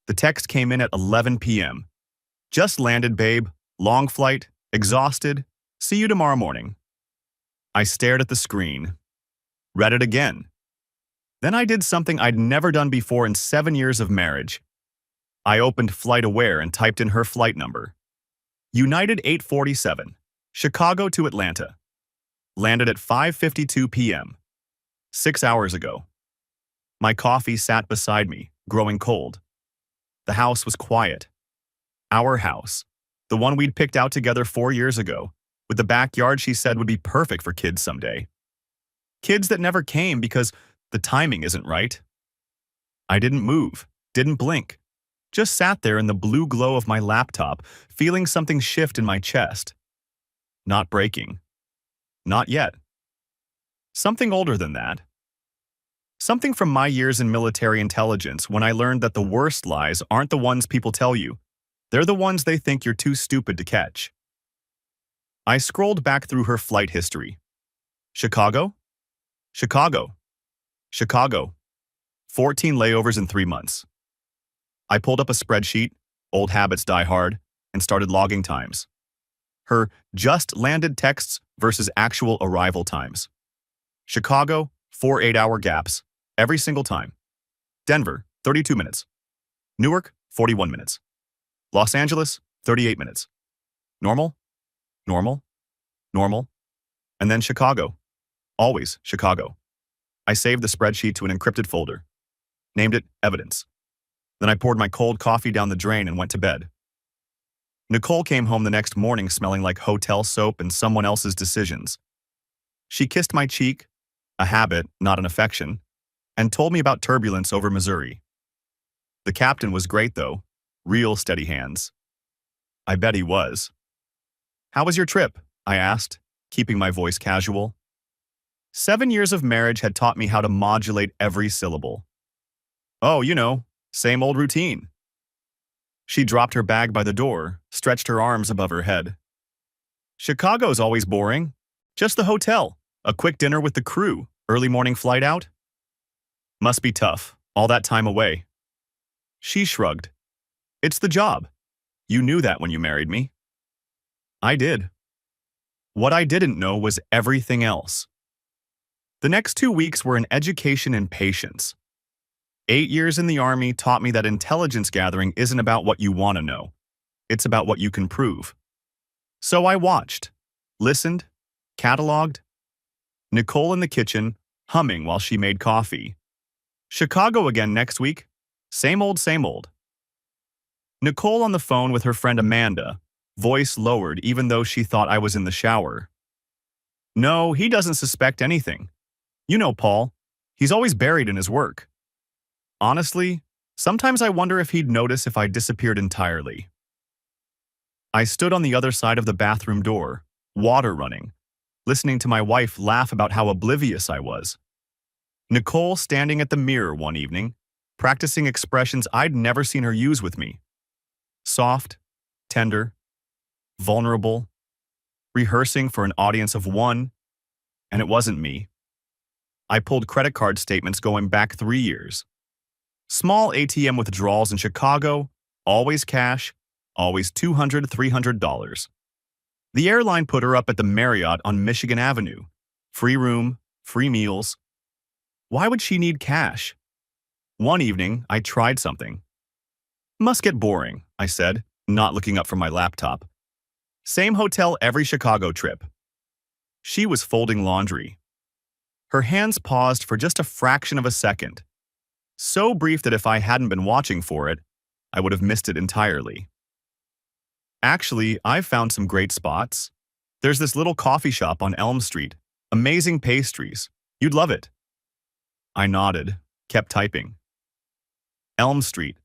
The text came in at 11 p.m. Just landed, babe. Long flight. Exhausted. See you tomorrow morning. I stared at the screen. Read it again. Then I did something I'd never done before in 7 years of marriage. I opened FlightAware and typed in her flight number. United 847, Chicago to Atlanta. Landed at 5:52 p.m. 6 hours ago. My coffee sat beside me, growing cold. The house was quiet. Our house. The one we'd picked out together 4 years ago, with the backyard she said would be perfect for kids someday. Kids that never came because the timing isn't right. I didn't move, didn't blink. Just sat there in the blue glow of my laptop, feeling something shift in my chest. Not breaking. Not yet. Something older than that. Something from my years in military intelligence when I learned that the worst lies aren't the ones people tell you. They're the ones they think you're too stupid to catch. I scrolled back through her flight history. Chicago? Chicago. Chicago. 14 layovers in 3 months. I pulled up a spreadsheet, old habits die hard, and started logging times. Her just landed texts versus actual arrival times. Chicago, 4 8-hour gaps, every single time. Denver, 32 minutes. Newark, 41 minutes. Los Angeles, 38 minutes. Normal, normal, normal. And then Chicago. Always Chicago. I saved the spreadsheet to an encrypted folder. Named it Evidence. Then I poured my cold coffee down the drain and went to bed. Nicole came home the next morning smelling like hotel soap and someone else's decisions. She kissed my cheek, a habit, not an affection, and told me about turbulence over Missouri. The captain was great, though. Real steady hands. I bet he was. How was your trip? I asked, keeping my voice casual. 7 years of marriage had taught me how to modulate every syllable. Oh, you know, same old routine. She dropped her bag by the door, stretched her arms above her head. Chicago's always boring. Just the hotel, a quick dinner with the crew, early morning flight out. Must be tough, all that time away. She shrugged. It's the job. You knew that when you married me. I did. What I didn't know was everything else. The next 2 weeks were an education in patience. 8 years in the Army taught me that intelligence gathering isn't about what you want to know. It's about what you can prove. So I watched, listened, cataloged. Nicole in the kitchen, humming while she made coffee. Chicago again next week. Same old, same old. Nicole on the phone with her friend Amanda, voice lowered even though she thought I was in the shower. No, he doesn't suspect anything. You know Paul. He's always buried in his work. Honestly, sometimes I wonder if he'd notice if I disappeared entirely. I stood on the other side of the bathroom door, water running, listening to my wife laugh about how oblivious I was. Nicole standing at the mirror one evening, practicing expressions I'd never seen her use with me. Soft, tender, vulnerable, rehearsing for an audience of one, and it wasn't me. I pulled credit card statements going back 3 years. Small ATM withdrawals in Chicago, always cash, always $200, $300. The airline put her up at the Marriott on Michigan Avenue. Free room, free meals. Why would she need cash? One evening, I tried something. Must get boring, I said, not looking up from my laptop. Same hotel every Chicago trip. She was folding laundry. Her hands paused for just a fraction of a second. So brief that if I hadn't been watching for it, I would have missed it entirely. Actually, I've found some great spots. There's this little coffee shop on Elm Street. Amazing pastries. You'd love it. I nodded, kept typing. Elm Street.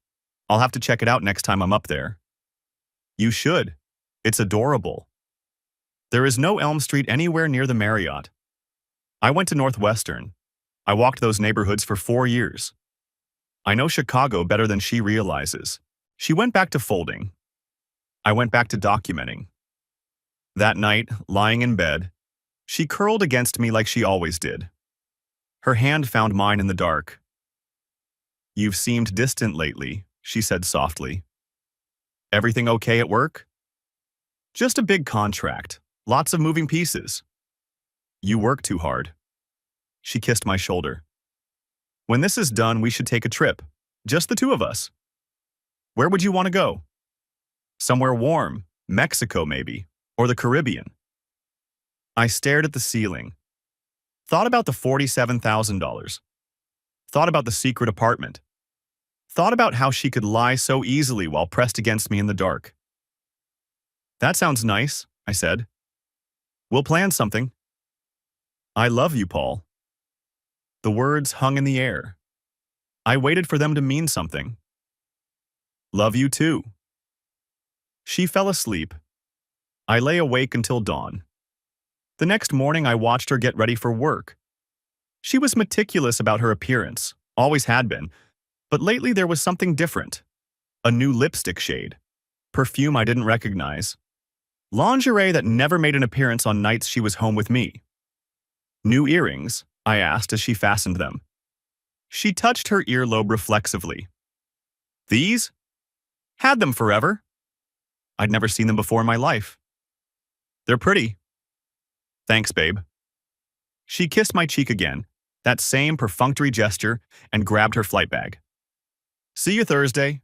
I'll have to check it out next time I'm up there. You should. It's adorable. There is no Elm Street anywhere near the Marriott. I went to Northwestern. I walked those neighborhoods for 4 years. I know Chicago better than she realizes. She went back to folding. I went back to documenting. That night, lying in bed, she curled against me like she always did. Her hand found mine in the dark. You've seemed distant lately, she said softly. Everything okay at work? Just a big contract. Lots of moving pieces. You work too hard. She kissed my shoulder. When this is done, we should take a trip. Just the two of us. Where would you want to go? Somewhere warm. Mexico, maybe. Or the Caribbean. I stared at the ceiling. Thought about the $47,000. Thought about the secret apartment. Thought about how she could lie so easily while pressed against me in the dark. That sounds nice, I said. We'll plan something. I love you, Paul. The words hung in the air. I waited for them to mean something. Love you too. She fell asleep. I lay awake until dawn. The next morning, I watched her get ready for work. She was meticulous about her appearance, always had been, but lately there was something different. A new lipstick shade, perfume I didn't recognize, lingerie that never made an appearance on nights she was home with me. New earrings, I asked as she fastened them. She touched her earlobe reflexively. These? Had them forever. I'd never seen them before in my life. They're pretty. Thanks, babe. She kissed my cheek again, that same perfunctory gesture, and grabbed her flight bag. See you Thursday.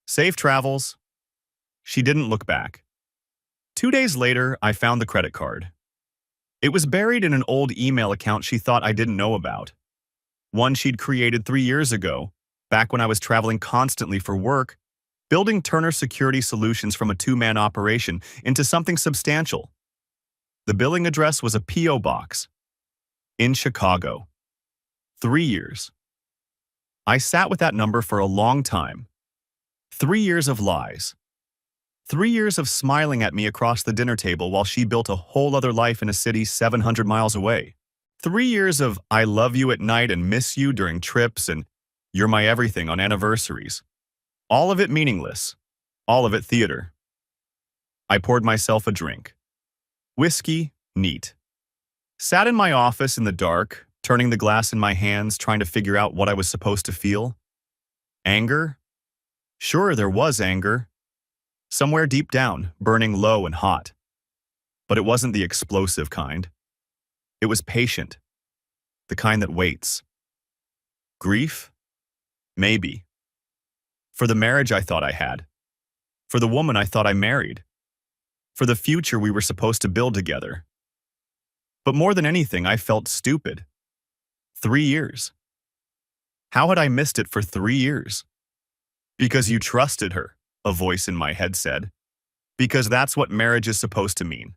Safe travels. She didn't look back. 2 days later, I found the credit card. It was buried in an old email account she thought I didn't know about. One she'd created 3 years ago, back when I was traveling constantly for work, building Turner Security Solutions from a two-man operation into something substantial. The billing address was a P.O. box. In Chicago. 3 years. I sat with that number for a long time. 3 years of lies. 3 years of smiling at me across the dinner table while she built a whole other life in a city 700 miles away. 3 years of I love you at night and miss you during trips and you're my everything on anniversaries. All of it meaningless. All of it theater. I poured myself a drink. Whiskey, neat. Sat in my office in the dark, turning the glass in my hands, trying to figure out what I was supposed to feel. Anger? Sure, there was anger. Somewhere deep down, burning low and hot. But it wasn't the explosive kind. It was patient. The kind that waits. Grief? Maybe. For the marriage I thought I had. For the woman I thought I married. For the future we were supposed to build together. But more than anything, I felt stupid. 3 years. How had I missed it for 3 years? Because you trusted her, a voice in my head said. Because that's what marriage is supposed to mean.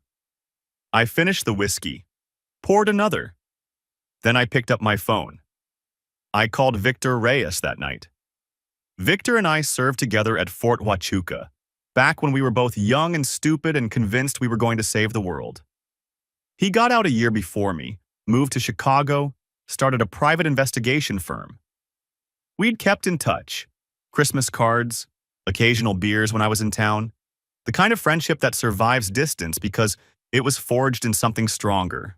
I finished the whiskey, poured another. Then I picked up my phone. I called Victor Reyes that night. Victor and I served together at Fort Huachuca, back when we were both young and stupid and convinced we were going to save the world. He got out a year before me, moved to Chicago, started a private investigation firm. We'd kept in touch. Christmas cards, occasional beers when I was in town. The kind of friendship that survives distance because it was forged in something stronger.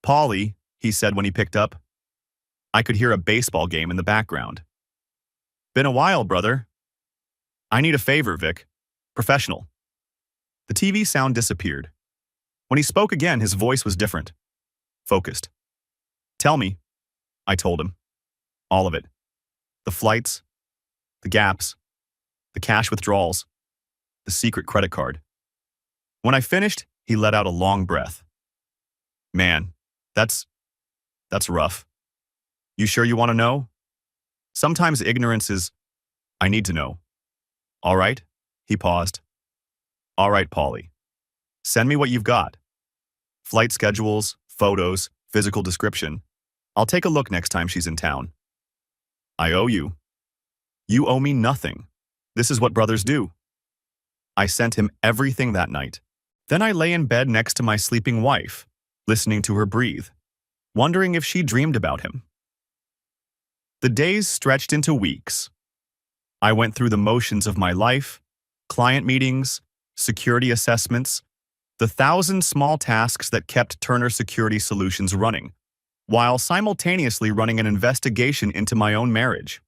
Paulie, he said when he picked up. I could hear a baseball game in the background. Been a while, brother. I need a favor, Vic. Professional. The TV sound disappeared. When he spoke again, his voice was different. Focused. Tell me, I told him. All of it. The flights, the gaps, the cash withdrawals, the secret credit card. When I finished, he let out a long breath. Man, that's rough. You sure you want to know? Sometimes ignorance is, I need to know. All right? He paused. All right, Paulie. Send me what you've got. Flight schedules, photos, physical description. I'll take a look next time she's in town. I owe you. You owe me nothing. This is what brothers do. I sent him everything that night. Then I lay in bed next to my sleeping wife, listening to her breathe, wondering if she dreamed about him. The days stretched into weeks. I went through the motions of my life, client meetings, security assessments, the 1,000 small tasks that kept Turner Security Solutions running, while simultaneously running an investigation into my own marriage.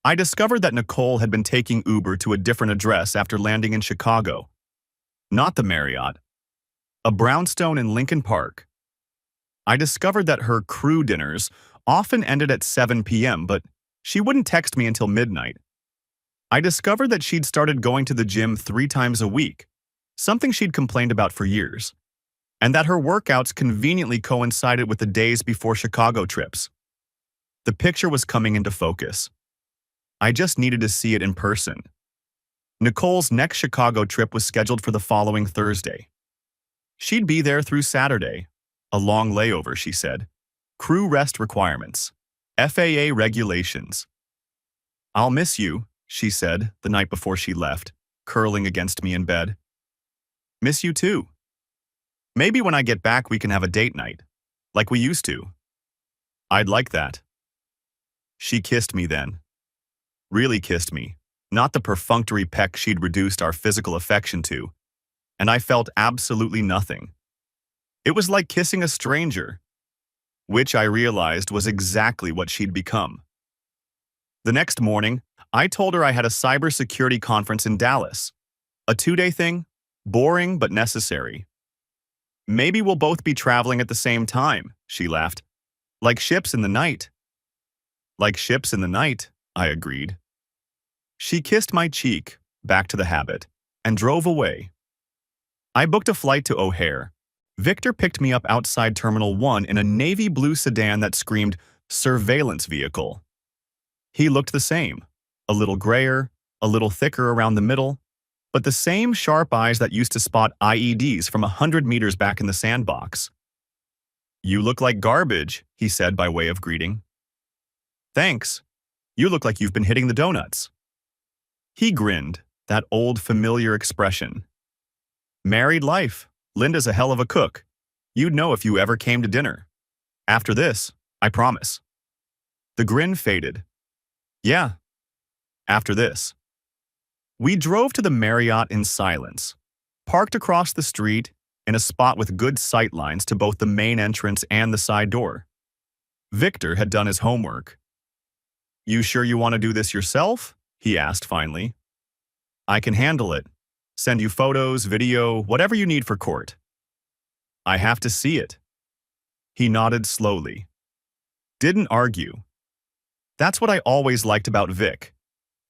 I discovered that Nicole had been taking Uber to a different address after landing in Chicago. Not the Marriott. A brownstone in Lincoln Park. I discovered that her crew dinners often ended at 7 p.m., but she wouldn't text me until midnight. I discovered that she'd started going to the gym 3 times a week, something she'd complained about for years, and that her workouts conveniently coincided with the days before Chicago trips. The picture was coming into focus. I just needed to see it in person. Nicole's next Chicago trip was scheduled for the following Thursday. She'd be there through Saturday. A long layover, she said. Crew rest requirements. FAA regulations. I'll miss you, she said the night before she left, curling against me in bed. Miss you too. Maybe when I get back we can have a date night, like we used to. I'd like that. She kissed me then. Really kissed me, not the perfunctory peck she'd reduced our physical affection to, and I felt absolutely nothing. It was like kissing a stranger, which I realized was exactly what she'd become. The next morning, I told her I had a cybersecurity conference in Dallas. A 2-day thing, boring but necessary. Maybe we'll both be traveling at the same time, she laughed. Like ships in the night. Like ships in the night, I agreed. She kissed my cheek, back to the habit, and drove away. I booked a flight to O'Hare. Victor picked me up outside Terminal 1 in a navy blue sedan that screamed surveillance vehicle. He looked the same, a little grayer, a little thicker around the middle, but the same sharp eyes that used to spot IEDs from 100 meters back in the sandbox. You look like garbage, he said by way of greeting. Thanks. You look like you've been hitting the donuts. He grinned, that old familiar expression. Married life. Linda's a hell of a cook. You'd know if you ever came to dinner. After this, I promise. The grin faded. Yeah. After this. We drove to the Marriott in silence, parked across the street in a spot with good sight lines to both the main entrance and the side door. Victor had done his homework. You sure you want to do this yourself? He asked finally. I can handle it. Send you photos, video, whatever you need for court. I have to see it. He nodded slowly. Didn't argue. That's what I always liked about Vic.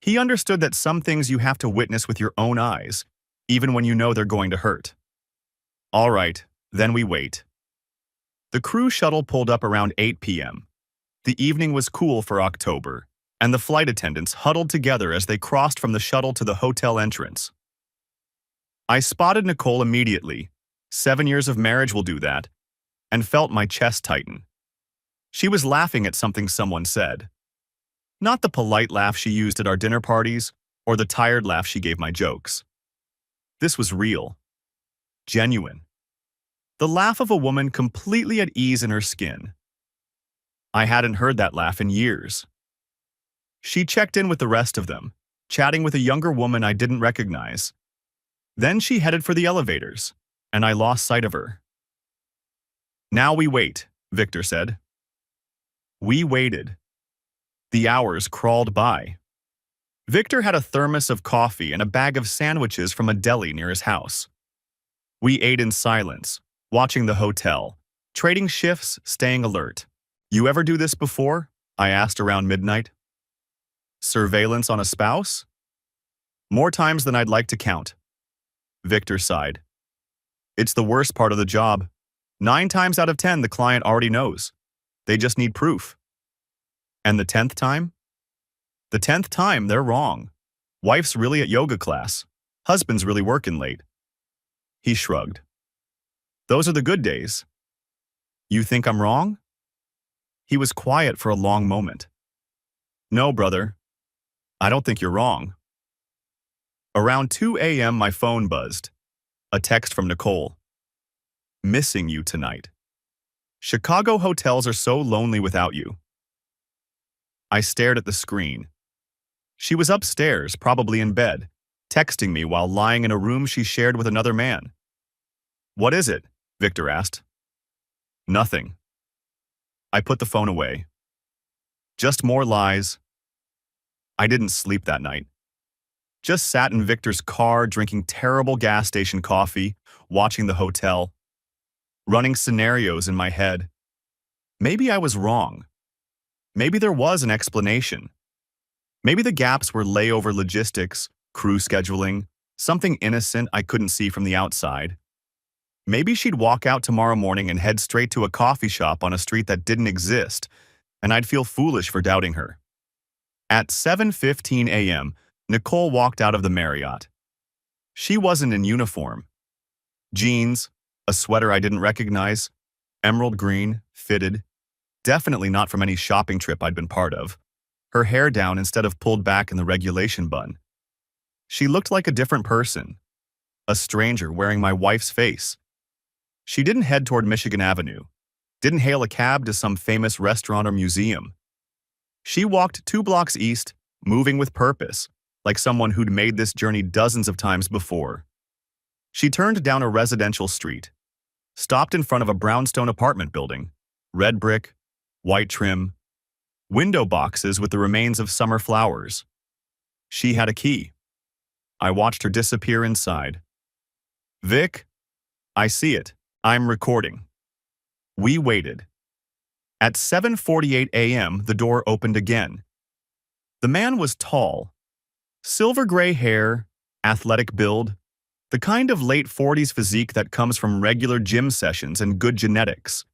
He understood that some things you have to witness with your own eyes, even when you know they're going to hurt. All right, then we wait. The crew shuttle pulled up around 8 p.m. The evening was cool for October, and the flight attendants huddled together as they crossed from the shuttle to the hotel entrance. I spotted Nicole immediately. 7 years of marriage will do that, and felt my chest tighten. She was laughing at something someone said. Not the polite laugh she used at our dinner parties, or the tired laugh she gave my jokes. This was real. Genuine. The laugh of a woman completely at ease in her skin. I hadn't heard that laugh in years. She checked in with the rest of them, chatting with a younger woman I didn't recognize. Then she headed for the elevators, and I lost sight of her. Now we wait, Victor said. We waited. The hours crawled by. Victor had a thermos of coffee and a bag of sandwiches from a deli near his house. We ate in silence, watching the hotel, trading shifts, staying alert. You ever do this before? I asked around midnight. Surveillance on a spouse? More times than I'd like to count. Victor sighed. It's the worst part of the job. 9 times out of 10, the client already knows. They just need proof. And the 10th time? The 10th time, they're wrong. Wife's really at yoga class. Husband's really working late. He shrugged. Those are the good days. You think I'm wrong? He was quiet for a long moment. No, brother. I don't think you're wrong. Around 2 a.m. my phone buzzed. A text from Nicole. Missing you tonight. Chicago hotels are so lonely without you. I stared at the screen. She was upstairs, probably in bed, texting me while lying in a room she shared with another man. What is it? Victor asked. Nothing. I put the phone away. Just more lies. I didn't sleep that night. Just sat in Victor's car drinking terrible gas station coffee, watching the hotel, running scenarios in my head. Maybe I was wrong. Maybe there was an explanation. Maybe the gaps were layover logistics, crew scheduling, something innocent I couldn't see from the outside. Maybe she'd walk out tomorrow morning and head straight to a coffee shop on a street that didn't exist, and I'd feel foolish for doubting her. At 7:15 a.m., Nicole walked out of the Marriott. She wasn't in uniform. Jeans, a sweater I didn't recognize, emerald green, fitted, definitely not from any shopping trip I'd been part of, her hair down instead of pulled back in the regulation bun. She looked like a different person, a stranger wearing my wife's face. She didn't head toward Michigan Avenue, didn't hail a cab to some famous restaurant or museum. She walked 2 blocks east, moving with purpose, like someone who'd made this journey dozens of times before. She turned down a residential street, stopped in front of a brownstone apartment building, red brick, white trim, window boxes with the remains of summer flowers. She had a key. I watched her disappear inside. Vic, I see it. I'm recording. We waited. At 7:48 a.m., the door opened again. The man was tall. Silver gray hair, athletic build, the kind of late 40s physique that comes from regular gym sessions and good genetics.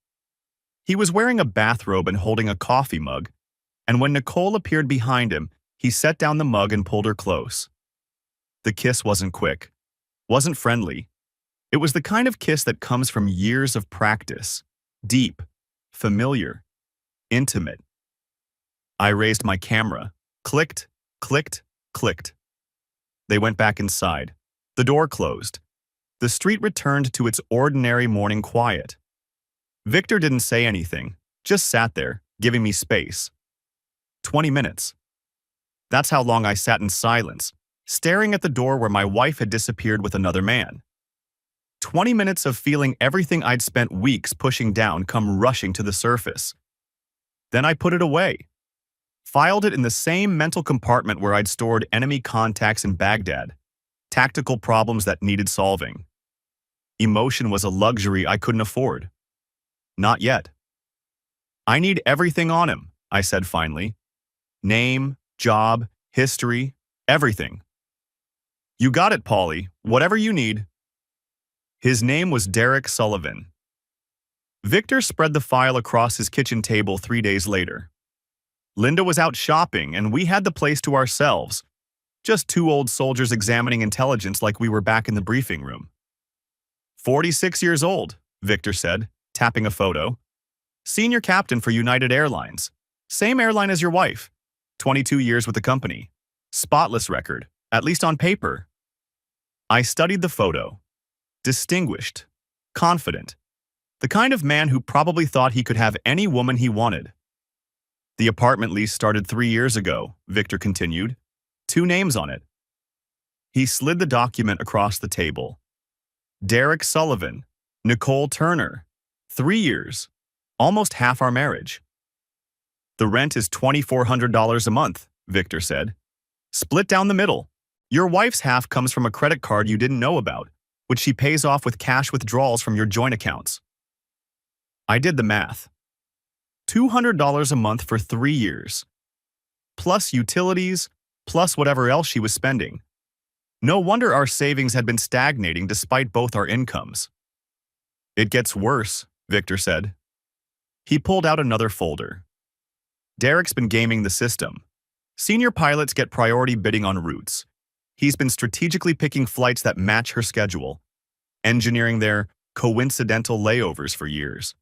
He was wearing a bathrobe and holding a coffee mug, and when Nicole appeared behind him, he set down the mug and pulled her close. The kiss wasn't quick, wasn't friendly. It was the kind of kiss that comes from years of practice, deep, familiar, intimate. I raised my camera, clicked, clicked, clicked. They went back inside. The door closed. The street returned to its ordinary morning quiet. Victor didn't say anything, just sat there, giving me space. 20 minutes. That's how long I sat in silence, staring at the door where my wife had disappeared with another man. 20 minutes of feeling everything I'd spent weeks pushing down come rushing to the surface. Then I put it away. Filed it in the same mental compartment where I'd stored enemy contacts in Baghdad, tactical problems that needed solving. Emotion was a luxury I couldn't afford. Not yet. I need everything on him, I said finally. Name, job, history, everything. You got it, Paulie. Whatever you need. His name was Derek Sullivan. Victor spread the file across his kitchen table 3 days later. Linda was out shopping, and we had the place to ourselves. Just 2 old soldiers examining intelligence like we were back in the briefing room. 46 years old, Victor said, tapping a photo. Senior captain for United Airlines. Same airline as your wife. 22 years with the company. Spotless record, at least on paper. I studied the photo. Distinguished. Confident. The kind of man who probably thought he could have any woman he wanted. The apartment lease started 3 years ago, Victor continued. 2 names on it. He slid the document across the table. Derek Sullivan, Nicole Turner. 3 years. Almost half our marriage. The rent is $2,400 a month, Victor said. Split down the middle. Your wife's half comes from a credit card you didn't know about, which she pays off with cash withdrawals from your joint accounts. I did the math. $200 a month for 3 years. Plus utilities, plus whatever else she was spending. No wonder our savings had been stagnating despite both our incomes. It gets worse, Victor said. He pulled out another folder. Derek's been gaming the system. Senior pilots get priority bidding on routes. He's been strategically picking flights that match her schedule, engineering their coincidental layovers for years.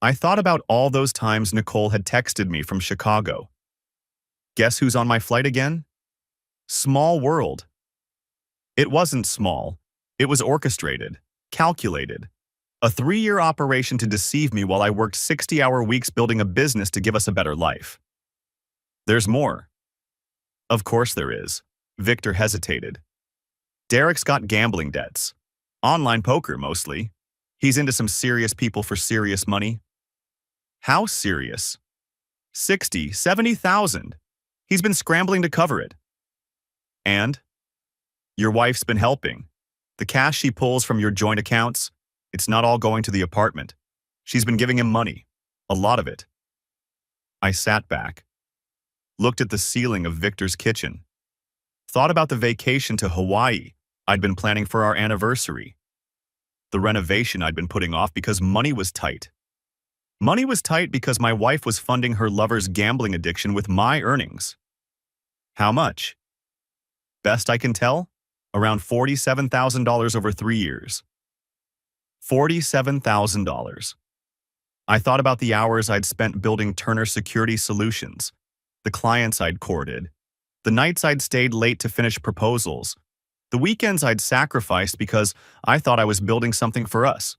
I thought about all those times Nicole had texted me from Chicago. Guess who's on my flight again? Small world. It wasn't small. It was orchestrated, calculated. A 3-year operation to deceive me while I worked 60-hour weeks building a business to give us a better life. There's more. Of course there is. Victor hesitated. Derek's got gambling debts. Online poker, mostly. He's into some serious people for serious money. How serious? 60, 70,000. He's been scrambling to cover it. And your wife's been helping. The cash she pulls from your joint accounts, it's not all going to the apartment. She's been giving him money. A lot of it. I sat back, looked at the ceiling of Victor's kitchen, thought about the vacation to Hawaii I'd been planning for our anniversary, the renovation I'd been putting off because money was tight. Money was tight because my wife was funding her lover's gambling addiction with my earnings. How much? Best I can tell, around $47,000 over 3 years. $47,000. I thought about the hours I'd spent building Turner Security Solutions, the clients I'd courted, the nights I'd stayed late to finish proposals, the weekends I'd sacrificed because I thought I was building something for us.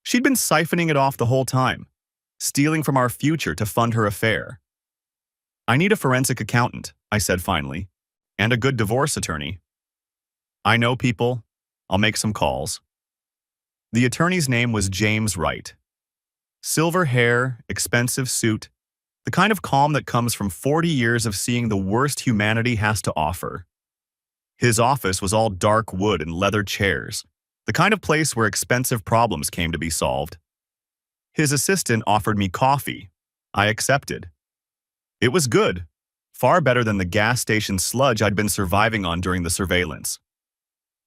She'd been siphoning it off the whole time, stealing from our future to fund her affair. I need a forensic accountant, I said finally, and a good divorce attorney. I know people. I'll make some calls. The attorney's name was James Wright. Silver hair, expensive suit, the kind of calm that comes from 40 years of seeing the worst humanity has to offer. His office was all dark wood and leather chairs, the kind of place where expensive problems came to be solved. His assistant offered me coffee. I accepted. It was good, far better than the gas station sludge I'd been surviving on during the surveillance.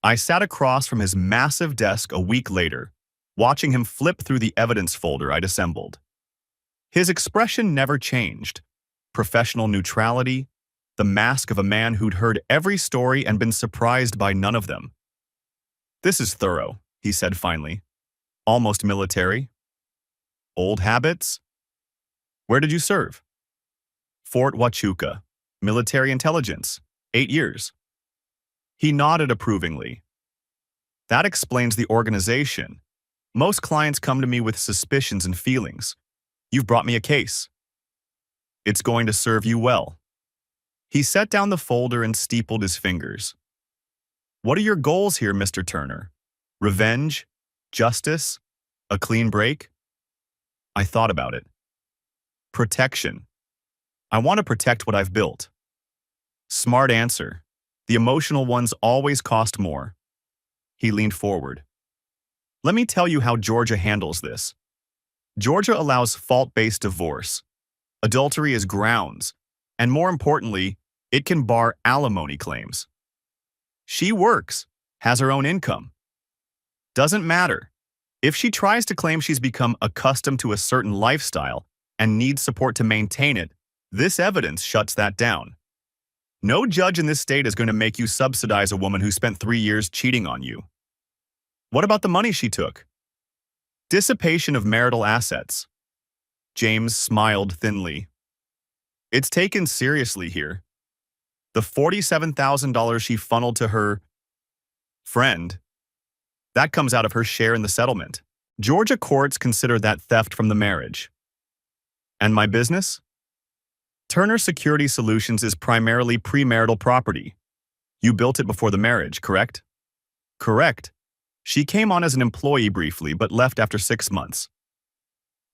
I sat across from his massive desk a week later, watching him flip through the evidence folder I'd assembled. His expression never changed. Professional neutrality, the mask of a man who'd heard every story and been surprised by none of them. "This is thorough," he said finally. "Almost military. Old habits? Where did you serve?" "Fort Huachuca. Military intelligence. 8 years." He nodded approvingly. "That explains the organization. Most clients come to me with suspicions and feelings. You've brought me a case. It's going to serve you well." He set down the folder and steepled his fingers. "What are your goals here, Mr. Turner? Revenge? Justice? A clean break?" I thought about it. "Protection. I want to protect what I've built." Smart answer. The emotional ones always cost more. He leaned forward. "Let me tell you how Georgia handles this. Georgia allows fault-based divorce. Adultery is grounds, and more importantly, it can bar alimony claims. She works, has her own income. Doesn't matter. If she tries to claim she's become accustomed to a certain lifestyle and needs support to maintain it, this evidence shuts that down. No judge in this state is going to make you subsidize a woman who spent 3 years cheating on you. What about the money she took? Dissipation of marital assets." James smiled thinly. "It's taken seriously here. The $47,000 she funneled to her friend, that comes out of her share in the settlement. Georgia courts consider that theft from the marriage. And my business? Turner Security Solutions is primarily premarital property. You built it before the marriage, correct?" "Correct. She came on as an employee briefly but left after 6 months.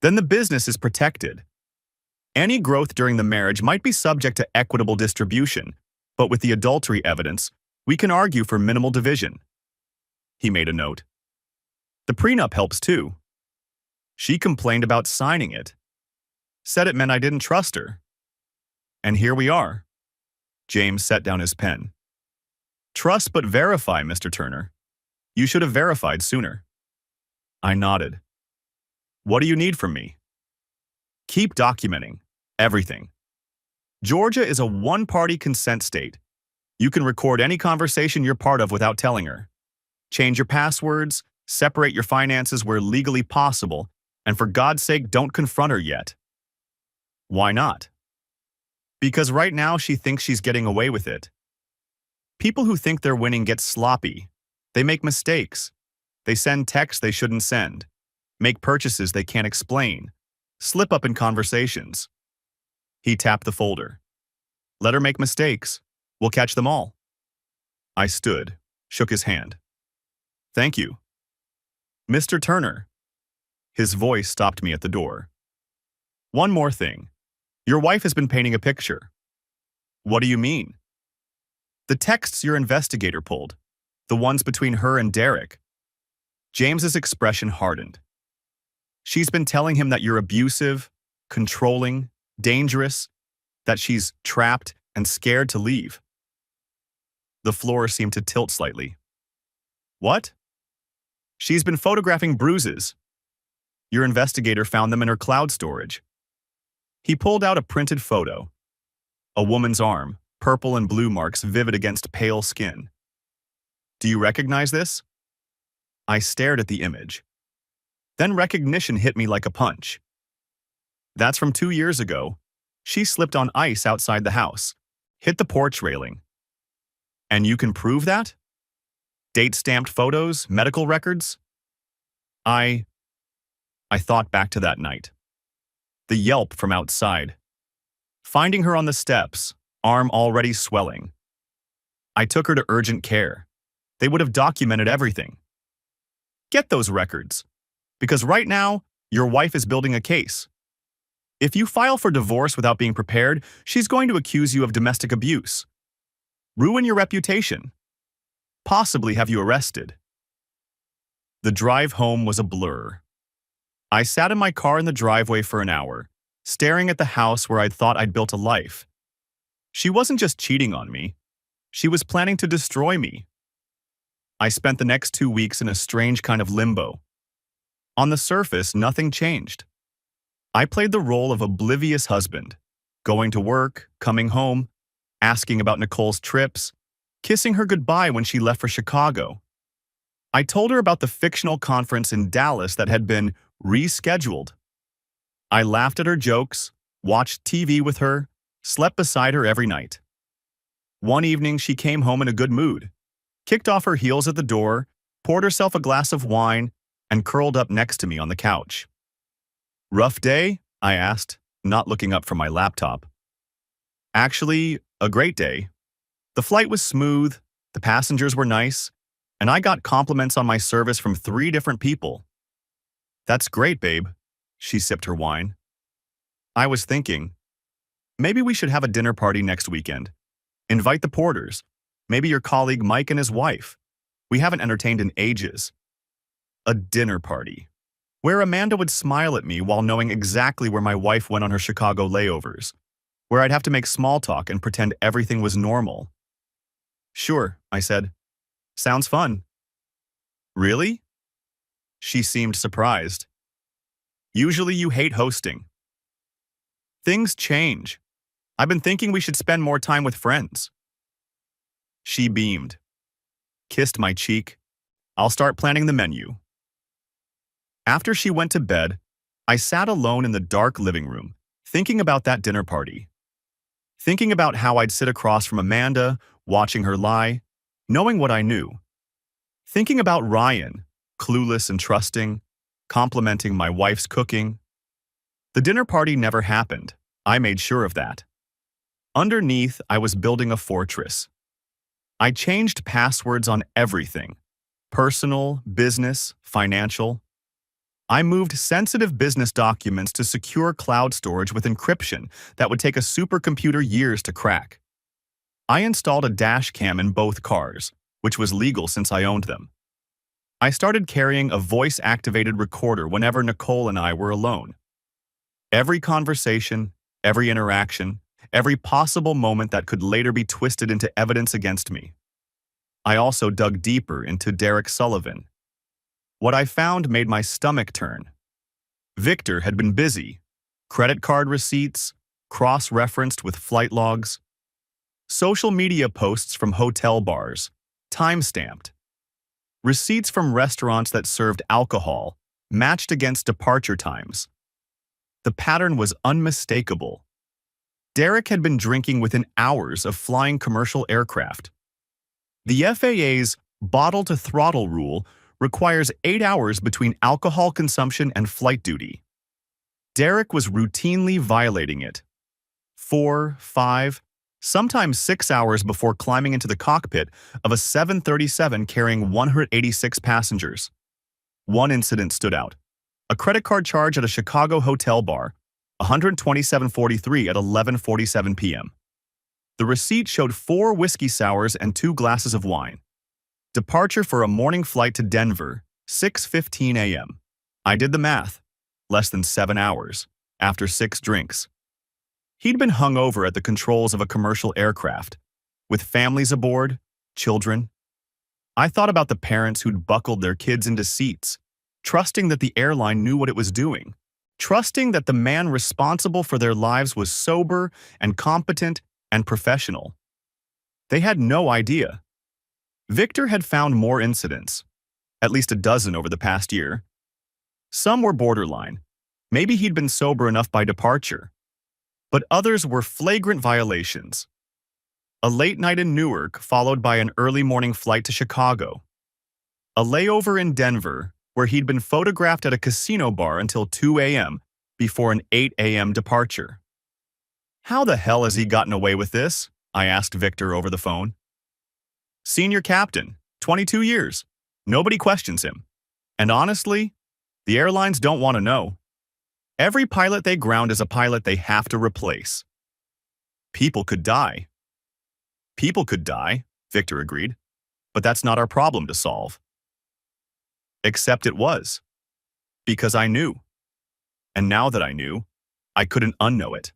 Then the business is protected. Any growth during the marriage might be subject to equitable distribution, but with the adultery evidence, we can argue for minimal division." He made a note. "The prenup helps too. She complained about signing it. Said it meant I didn't trust her. And here we are." James set down his pen. "Trust but verify, Mr. Turner. You should have verified sooner." I nodded. "What do you need from me?" "Keep documenting. Everything. Georgia is a one-party consent state. You can record any conversation you're part of without telling her. Change your passwords, separate your finances where legally possible, and for God's sake, don't confront her yet." "Why not?" "Because right now she thinks she's getting away with it. People who think they're winning get sloppy. They make mistakes. They send texts they shouldn't send. Make purchases they can't explain. Slip up in conversations." He tapped the folder. "Let her make mistakes. We'll catch them all." I stood, shook his hand. "Thank you." "Mr. Turner." His voice stopped me at the door. "One more thing. Your wife has been painting a picture. What do you mean? The texts your investigator pulled, the ones between her and Derek. James's expression hardened. She's been telling him that you're abusive, controlling, dangerous, that she's trapped and scared to leave. The floor seemed to tilt slightly. What? She's been photographing bruises. Your investigator found them in her cloud storage. He pulled out a printed photo. A woman's arm, purple and blue marks vivid against pale skin. Do you recognize this? I stared at the image. Then recognition hit me like a punch. That's from 2 years ago. She slipped on ice outside the house, hit the porch railing. And you can prove that? Date-stamped photos, medical records? I thought back to that night. The yelp from outside. Finding her on the steps, arm already swelling. I took her to urgent care. They would have documented everything. Get those records, because right now, your wife is building a case. If you file for divorce without being prepared, she's going to accuse you of domestic abuse, ruin your reputation, possibly have you arrested. The drive home was a blur. I sat in my car in the driveway for an hour, staring at the house where I'd thought I'd built a life. She wasn't just cheating on me. She was planning to destroy me. I spent the next 2 weeks in a strange kind of limbo. On the surface, nothing changed. I played the role of oblivious husband, going to work, coming home, asking about Nicole's trips, kissing her goodbye when she left for Chicago. I told her about the fictional conference in Dallas that had been rescheduled. I laughed at her jokes, watched TV with her, slept beside her every night. One evening, she came home in a good mood, kicked off her heels at the door, poured herself a glass of wine, and curled up next to me on the couch. Rough day? I asked, not looking up from my laptop. Actually, a great day. The flight was smooth, the passengers were nice, and I got compliments on my service from 3 different people. That's great, babe. She sipped her wine. I was thinking, maybe we should have a dinner party next weekend. Invite the Porters, maybe your colleague Mike and his wife. We haven't entertained in ages. A dinner party, where Amanda would smile at me while knowing exactly where my wife went on her Chicago layovers, where I'd have to make small talk and pretend everything was normal. Sure, I said. Sounds fun. Really? She seemed surprised. Usually you hate hosting. Things change. I've been thinking we should spend more time with friends. She beamed, kissed my cheek. I'll start planning the menu. After she went to bed, I sat alone in the dark living room, thinking about that dinner party. Thinking about how I'd sit across from Amanda, watching her lie, knowing what I knew. Thinking about Ryan, clueless and trusting, complimenting my wife's cooking. The dinner party never happened. I made sure of that. Underneath, I was building a fortress. I changed passwords on everything. Personal, business, financial. I moved sensitive business documents to secure cloud storage with encryption that would take a supercomputer years to crack. I installed a dash cam in both cars, which was legal since I owned them. I started carrying a voice-activated recorder whenever Nicole and I were alone. Every conversation, every interaction, every possible moment that could later be twisted into evidence against me. I also dug deeper into Derek Sullivan. What I found made my stomach turn. Victor had been busy. Credit card receipts, cross-referenced with flight logs. Social media posts from hotel bars, time-stamped. Receipts from restaurants that served alcohol, matched against departure times. The pattern was unmistakable. Derek had been drinking within hours of flying commercial aircraft. The FAA's bottle-to-throttle rule requires 8 hours between alcohol consumption and flight duty. Derek was routinely violating it. 4, 5, sometimes 6 hours before climbing into the cockpit of a 737 carrying 186 passengers. One incident stood out. A credit card charge at a Chicago hotel bar, $127.43 at 11:47 p.m. The receipt showed 4 whiskey sours and 2 glasses of wine. Departure for a morning flight to Denver, 6:15 a.m. I did the math. Less than 7 hours, after 6 drinks. He'd been hung over at the controls of a commercial aircraft, with families aboard, children. I thought about the parents who'd buckled their kids into seats, trusting that the airline knew what it was doing, trusting that the man responsible for their lives was sober and competent and professional. They had no idea. Victor had found more incidents, at least a dozen over the past year. Some were borderline. Maybe he'd been sober enough by departure. But others were flagrant violations. A late night in Newark followed by an early morning flight to Chicago. A layover in Denver where he'd been photographed at a casino bar until 2 a.m. before an 8 a.m. departure. How the hell has he gotten away with this? I asked Victor over the phone. Senior captain, 22 years. Nobody questions him. And honestly, the airlines don't want to know. Every pilot they ground is a pilot they have to replace. People could die. People could die, Victor agreed. But that's not our problem to solve. Except it was. Because I knew. And now that I knew, I couldn't unknow it.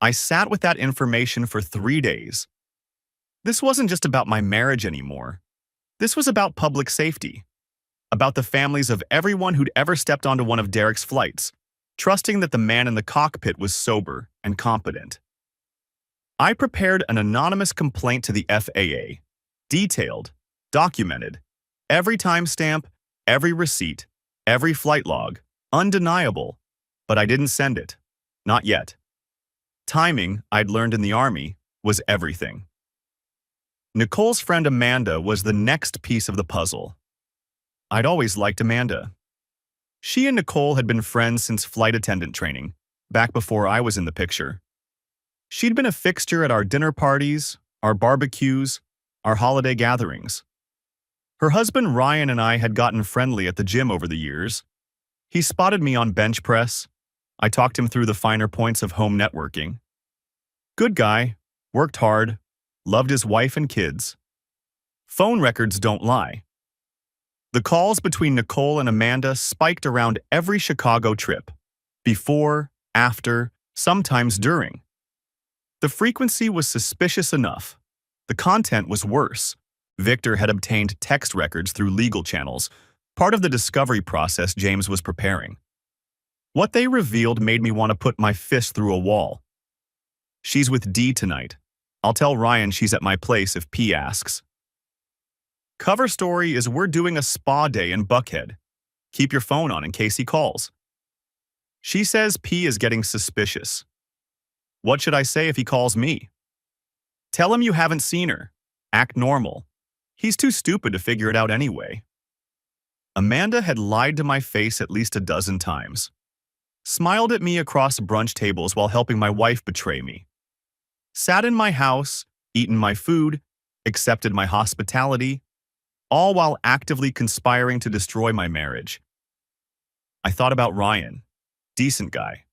I sat with that information for 3 days. This wasn't just about my marriage anymore. This was about public safety. About the families of everyone who'd ever stepped onto one of Derek's flights, trusting that the man in the cockpit was sober and competent. I prepared an anonymous complaint to the FAA, detailed, documented, every timestamp, every receipt, every flight log, undeniable, but I didn't send it. Not yet. Timing, I'd learned in the Army, was everything. Nicole's friend Amanda was the next piece of the puzzle. I'd always liked Amanda. She and Nicole had been friends since flight attendant training, back before I was in the picture. She'd been a fixture at our dinner parties, our barbecues, our holiday gatherings. Her husband Ryan and I had gotten friendly at the gym over the years. He spotted me on bench press. I talked him through the finer points of home networking. Good guy, worked hard, loved his wife and kids. Phone records don't lie. The calls between Nicole and Amanda spiked around every Chicago trip, before, after, sometimes during. The frequency was suspicious enough. The content was worse. Victor had obtained text records through legal channels, part of the discovery process James was preparing. What they revealed made me want to put my fist through a wall. She's with D tonight. I'll tell Ryan she's at my place if P asks. Cover story is we're doing a spa day in Buckhead. Keep your phone on in case he calls. She says P is getting suspicious. What should I say if he calls me? Tell him you haven't seen her. Act normal. He's too stupid to figure it out anyway. Amanda had lied to my face at least a dozen times. Smiled at me across brunch tables while helping my wife betray me. Sat in my house, eaten my food, accepted my hospitality, all while actively conspiring to destroy my marriage. I thought about Ryan. Decent guy.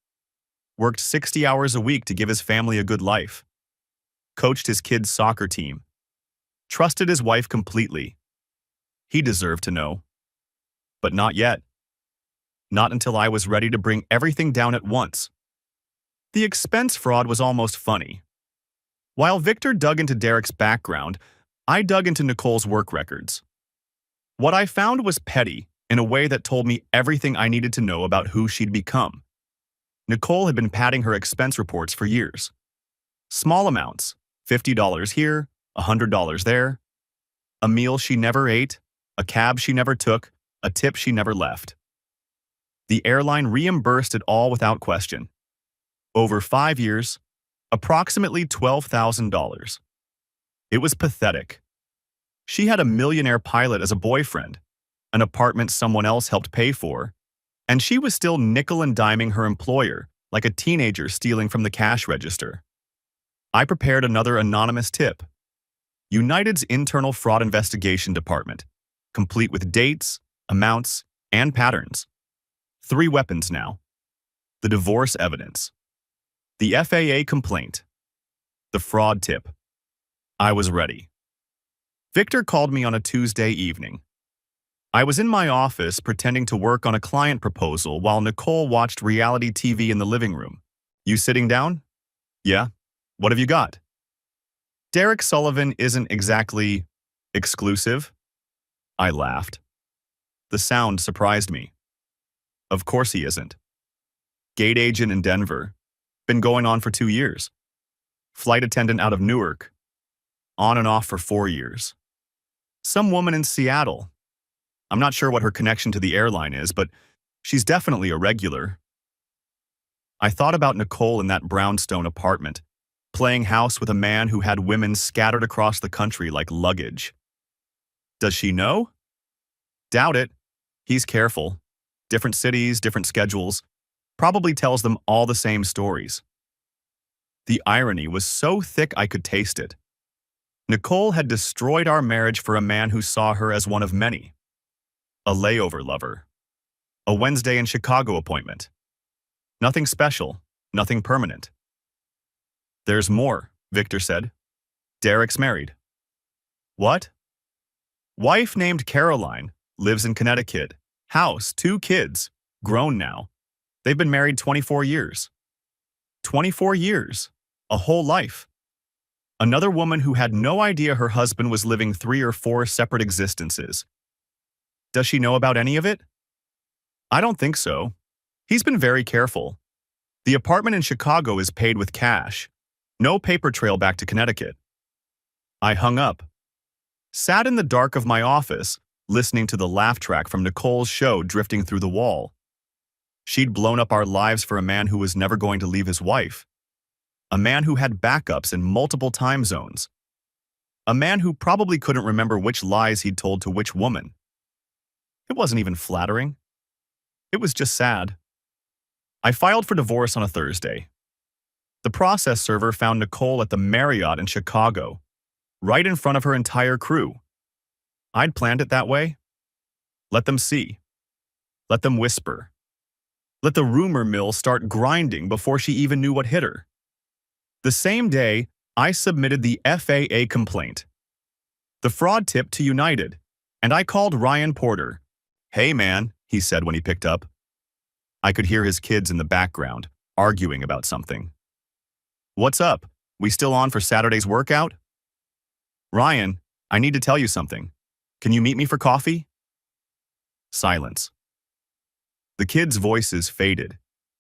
Worked 60 hours a week to give his family a good life. Coached his kids' soccer team. Trusted his wife completely. He deserved to know. But not yet. Not until I was ready to bring everything down at once. The expense fraud was almost funny. While Victor dug into Derek's background, I dug into Nicole's work records. What I found was petty in a way that told me everything I needed to know about who she'd become. Nicole had been padding her expense reports for years. Small amounts, $50 here, $100 there. A meal she never ate, a cab she never took, a tip she never left. The airline reimbursed it all without question. Over 5 years, approximately $12,000. It was pathetic. She had a millionaire pilot as a boyfriend, an apartment someone else helped pay for, and she was still nickel and diming her employer like a teenager stealing from the cash register. I prepared another anonymous tip. United's Internal Fraud Investigation Department, complete with dates, amounts, and patterns. 3 weapons now. The divorce evidence. The FAA complaint. The fraud tip. I was ready. Victor called me on a Tuesday evening. I was in my office pretending to work on a client proposal while Nicole watched reality TV in the living room. You sitting down? Yeah. What have you got? Derek Sullivan isn't exactly exclusive. I laughed. The sound surprised me. Of course he isn't. Gate agent in Denver. Been going on for 2 years. Flight attendant out of Newark. On and off for 4 years. Some woman in Seattle. I'm not sure what her connection to the airline is, but she's definitely a regular. I thought about Nicole in that brownstone apartment, playing house with a man who had women scattered across the country like luggage. Does she know? Doubt it. He's careful. Different cities, different schedules. Probably tells them all the same stories. The irony was so thick I could taste it. Nicole had destroyed our marriage for a man who saw her as one of many. A layover lover. A Wednesday in Chicago appointment. Nothing special, nothing permanent. There's more, Victor said. Derek's married. What? Wife named Caroline, lives in Connecticut. House, 2 kids, grown now. They've been married 24 years. 24 years. A whole life. Another woman who had no idea her husband was living 3 or 4 separate existences. Does she know about any of it? I don't think so. He's been very careful. The apartment in Chicago is paid with cash. No paper trail back to Connecticut. I hung up. Sat in the dark of my office, listening to the laugh track from Nicole's show drifting through the wall. She'd blown up our lives for a man who was never going to leave his wife. A man who had backups in multiple time zones. A man who probably couldn't remember which lies he'd told to which woman. It wasn't even flattering. It was just sad. I filed for divorce on a Thursday. The process server found Nicole at the Marriott in Chicago, right in front of her entire crew. I'd planned it that way. Let them see. Let them whisper. Let the rumor mill start grinding before she even knew what hit her. The same day, I submitted the FAA complaint. The fraud tip to United, and I called Ryan Porter. Hey man, he said when he picked up. I could hear his kids in the background, arguing about something. What's up? We still on for Saturday's workout? Ryan, I need to tell you something. Can you meet me for coffee? Silence. The kids' voices faded.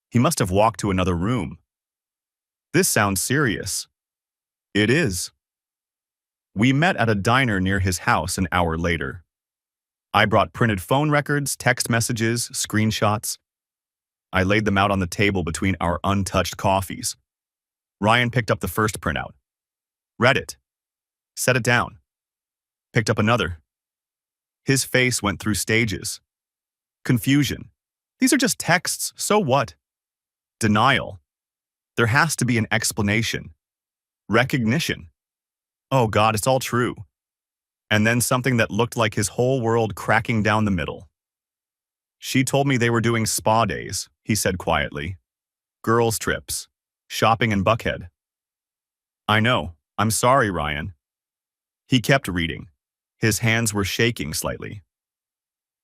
He must have walked to another room. This sounds serious. It is. We met at a diner near his house an hour later. I brought printed phone records, text messages, screenshots. I laid them out on the table between our untouched coffees. Ryan picked up the first printout. Read it. Set it down. Picked up another. His face went through stages. Confusion. These are just texts, so what? Denial. There has to be an explanation. Recognition. Oh God, it's all true. And then something that looked like his whole world cracking down the middle. She told me they were doing spa days, he said quietly. Girls' trips. Shopping in Buckhead. I know. I'm sorry, Ryan. He kept reading. His hands were shaking slightly.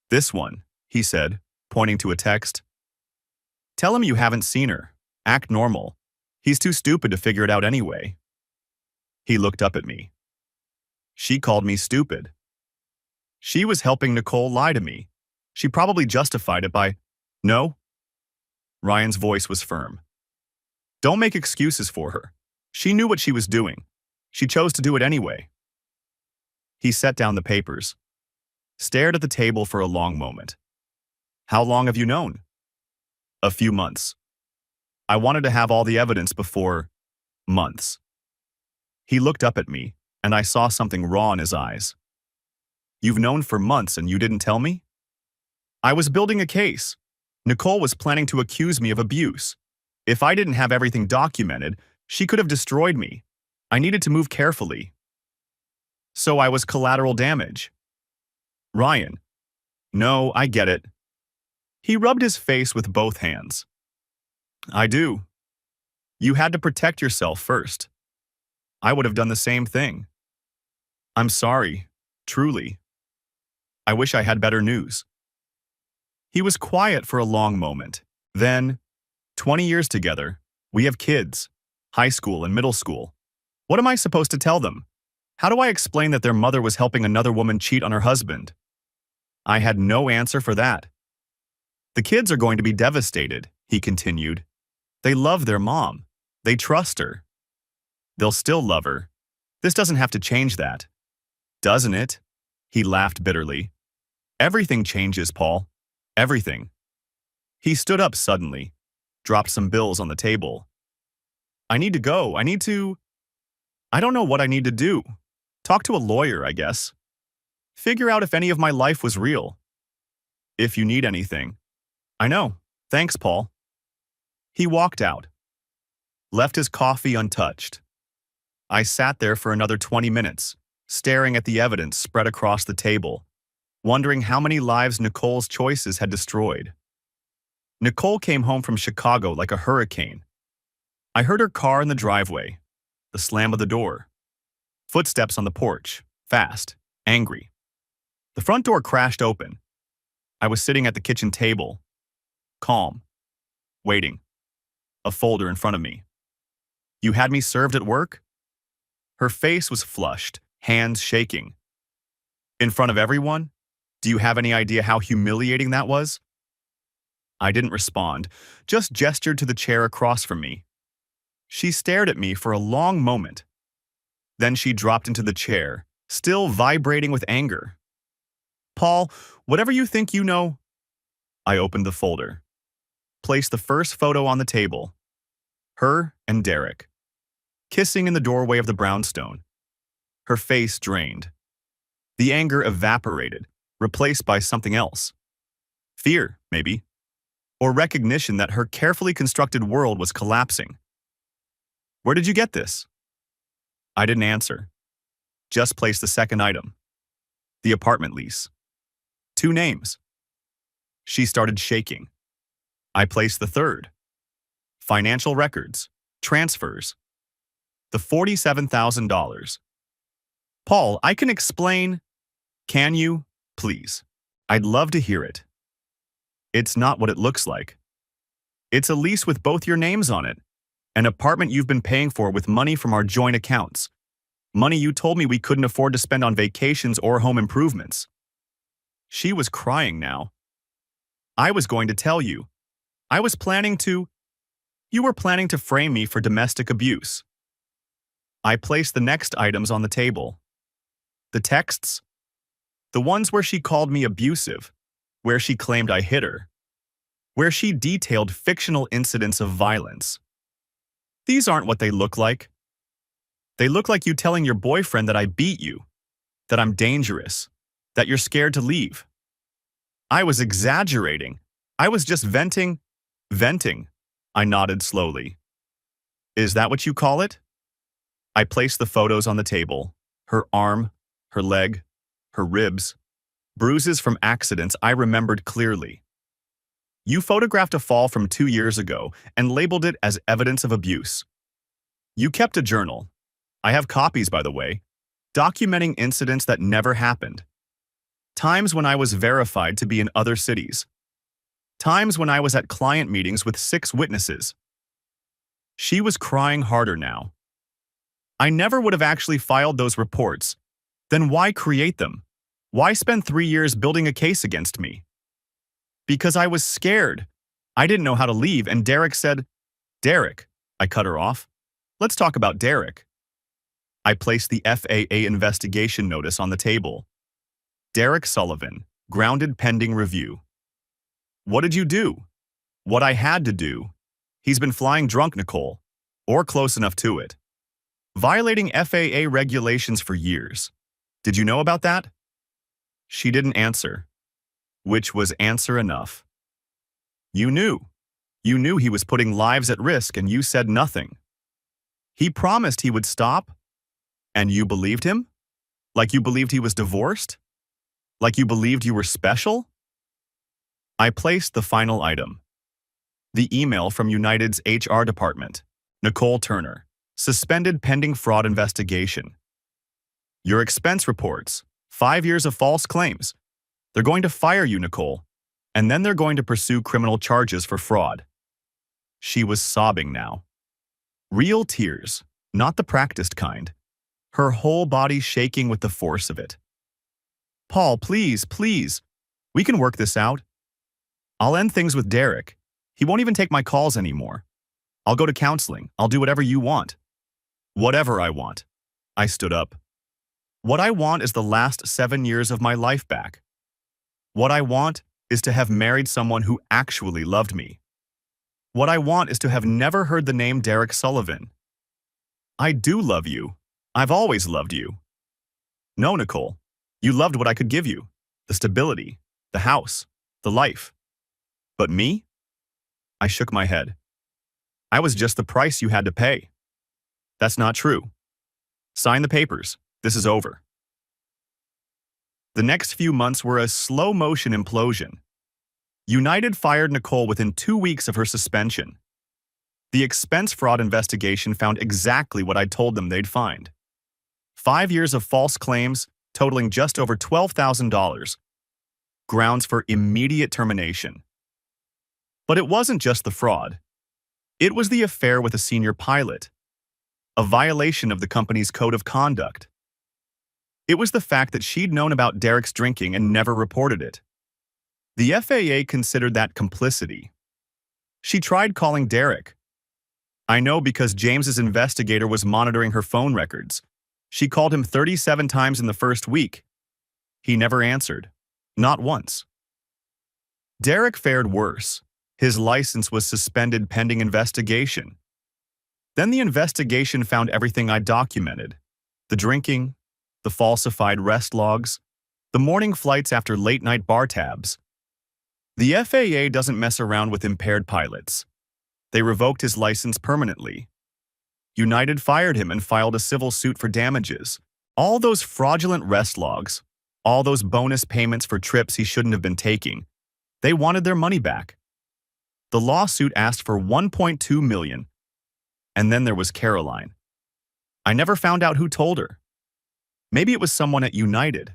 This one, he said, pointing to a text. Tell him you haven't seen her. Act normal. He's too stupid to figure it out anyway. He looked up at me. She called me stupid. She was helping Nicole lie to me. She probably justified it by, no. Ryan's voice was firm. Don't make excuses for her. She knew what she was doing. She chose to do it anyway. He set down the papers, stared at the table for a long moment. How long have you known? A few months. I wanted to have all the evidence before months. He looked up at me, and I saw something raw in his eyes. You've known for months and you didn't tell me? I was building a case. Nicole was planning to accuse me of abuse. If I didn't have everything documented, she could have destroyed me. I needed to move carefully. So I was collateral damage. Ryan. No, I get it. He rubbed his face with both hands. I do. You had to protect yourself first. I would have done the same thing. I'm sorry, truly. I wish I had better news. He was quiet for a long moment. Then, 20 years together, we have kids, high school and middle school. What am I supposed to tell them? How do I explain that their mother was helping another woman cheat on her husband? I had no answer for that. The kids are going to be devastated, he continued. They love their mom. They trust her. They'll still love her. This doesn't have to change that. Doesn't it? He laughed bitterly. Everything changes, Paul. Everything. He stood up suddenly, dropped some bills on the table. I need to go. I don't know what I need to do. Talk to a lawyer, I guess. Figure out if any of my life was real. If you need anything. I know. Thanks, Paul. He walked out, left his coffee untouched. I sat there for another 20 minutes, staring at the evidence spread across the table, wondering how many lives Nicole's choices had destroyed. Nicole came home from Chicago like a hurricane. I heard her car in the driveway, the slam of the door, footsteps on the porch, fast, angry. The front door crashed open. I was sitting at the kitchen table, calm, waiting, a folder in front of me. You had me served at work? Her face was flushed, hands shaking. In front of everyone? Do you have any idea how humiliating that was? I didn't respond, just gestured to the chair across from me. She stared at me for a long moment. Then she dropped into the chair, still vibrating with anger. Paul, whatever you think you know. I opened the folder, placed the first photo on the table. Her and Derek, kissing in the doorway of the brownstone. Her face drained. The anger evaporated, replaced by something else. Fear, maybe. Or recognition that her carefully constructed world was collapsing. Where did you get this? I didn't answer. Just placed the second item. The apartment lease. 2 names. She started shaking. I placed the third. Financial records. Transfers. The $47,000. Paul, I can explain. Can you, please? I'd love to hear it. It's not what it looks like. It's a lease with both your names on it. An apartment you've been paying for with money from our joint accounts. Money you told me we couldn't afford to spend on vacations or home improvements. She was crying now. I was going to tell you. I was planning to. You were planning to frame me for domestic abuse. I placed the next items on the table. The texts. The ones where she called me abusive, where she claimed I hit her, where she detailed fictional incidents of violence. These aren't what they look like. They look like you telling your boyfriend that I beat you, that I'm dangerous, that you're scared to leave. I was exaggerating. I was just venting. Venting. I nodded slowly. Is that what you call it? I placed the photos on the table. Her arm, her leg, her ribs, bruises from accidents I remembered clearly. You photographed a fall from 2 years ago and labeled it as evidence of abuse. You kept a journal. I have copies, by the way, documenting incidents that never happened. Times when I was verified to be in other cities. Times when I was at client meetings with 6 witnesses. She was crying harder now. I never would have actually filed those reports. Then why create them? Why spend 3 years building a case against me? Because I was scared. I didn't know how to leave, and Derek said, Derek, I cut her off. Let's talk about Derek. I placed the FAA investigation notice on the table. Derek Sullivan, grounded pending review. What did you do? What I had to do. He's been flying drunk, Nicole, or close enough to it. Violating FAA regulations for years. Did you know about that? She didn't answer, which was answer enough. You knew. You knew he was putting lives at risk and you said nothing. He promised he would stop, and you believed him? Like you believed he was divorced? Like you believed you were special? I placed the final item. The email from United's HR department, Nicole Turner. Suspended pending fraud investigation. Your expense reports. 5 years of false claims. They're going to fire you, Nicole, and then they're going to pursue criminal charges for fraud. She was sobbing now. Real tears, not the practiced kind. Her whole body shaking with the force of it. Paul, please, please. We can work this out. I'll end things with Derek. He won't even take my calls anymore. I'll go to counseling. I'll do whatever you want. Whatever I want. I stood up. What I want is the last 7 years of my life back. What I want is to have married someone who actually loved me. What I want is to have never heard the name Derek Sullivan. I do love you. I've always loved you. No, Nicole. You loved what I could give you. The stability, the house, the life. But me? I shook my head. I was just the price you had to pay. That's not true. Sign the papers. This is over. The next few months were a slow-motion implosion. United fired Nicole within 2 weeks of her suspension. The expense fraud investigation found exactly what I told them they'd find. 5 years of false claims totaling just over $12,000. Grounds for immediate termination. But it wasn't just the fraud. It was the affair with a senior pilot. A violation of the company's code of conduct. It was the fact that she'd known about Derek's drinking and never reported it. The FAA considered that complicity. She tried calling Derek. I know because James's investigator was monitoring her phone records. She called him 37 times in the first week. He never answered. Not once. Derek fared worse. His license was suspended pending investigation. Then the investigation found everything I documented. The drinking, the falsified rest logs, the morning flights after late-night bar tabs. The FAA doesn't mess around with impaired pilots. They revoked his license permanently. United fired him and filed a civil suit for damages. All those fraudulent rest logs, all those bonus payments for trips he shouldn't have been taking, they wanted their money back. The lawsuit asked for $1.2 million. And then there was Caroline. I never found out who told her. Maybe it was someone at United.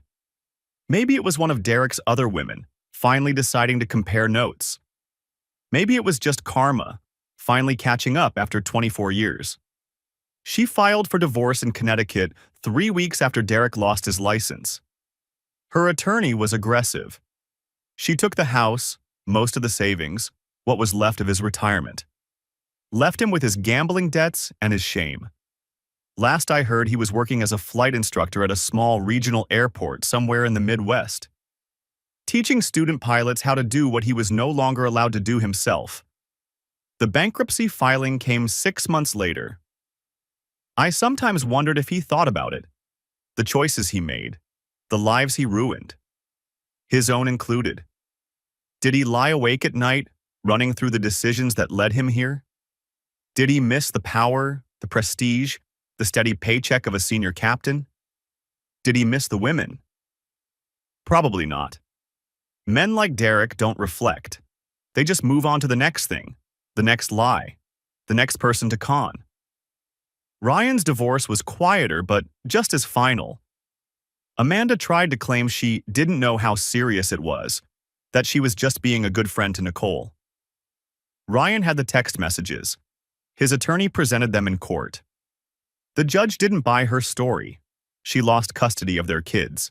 Maybe it was one of Derek's other women, finally deciding to compare notes. Maybe it was just karma, finally catching up after 24 years. She filed for divorce in Connecticut 3 weeks after Derek lost his license. Her attorney was aggressive. She took the house, most of the savings, what was left of his retirement. Left him with his gambling debts and his shame. Last I heard, he was working as a flight instructor at a small regional airport somewhere in the Midwest, teaching student pilots how to do what he was no longer allowed to do himself. The bankruptcy filing came 6 months later. I sometimes wondered if he thought about it, the choices he made, the lives he ruined, his own included. Did he lie awake at night, running through the decisions that led him here? Did he miss the power, the prestige, the steady paycheck of a senior captain? Did he miss the women? Probably not. Men like Derek don't reflect. They just move on to the next thing, the next lie, the next person to con. Ryan's divorce was quieter but just as final. Amanda tried to claim she didn't know how serious it was, that she was just being a good friend to Nicole. Ryan had the text messages. His attorney presented them in court. The judge didn't buy her story. She lost custody of their kids.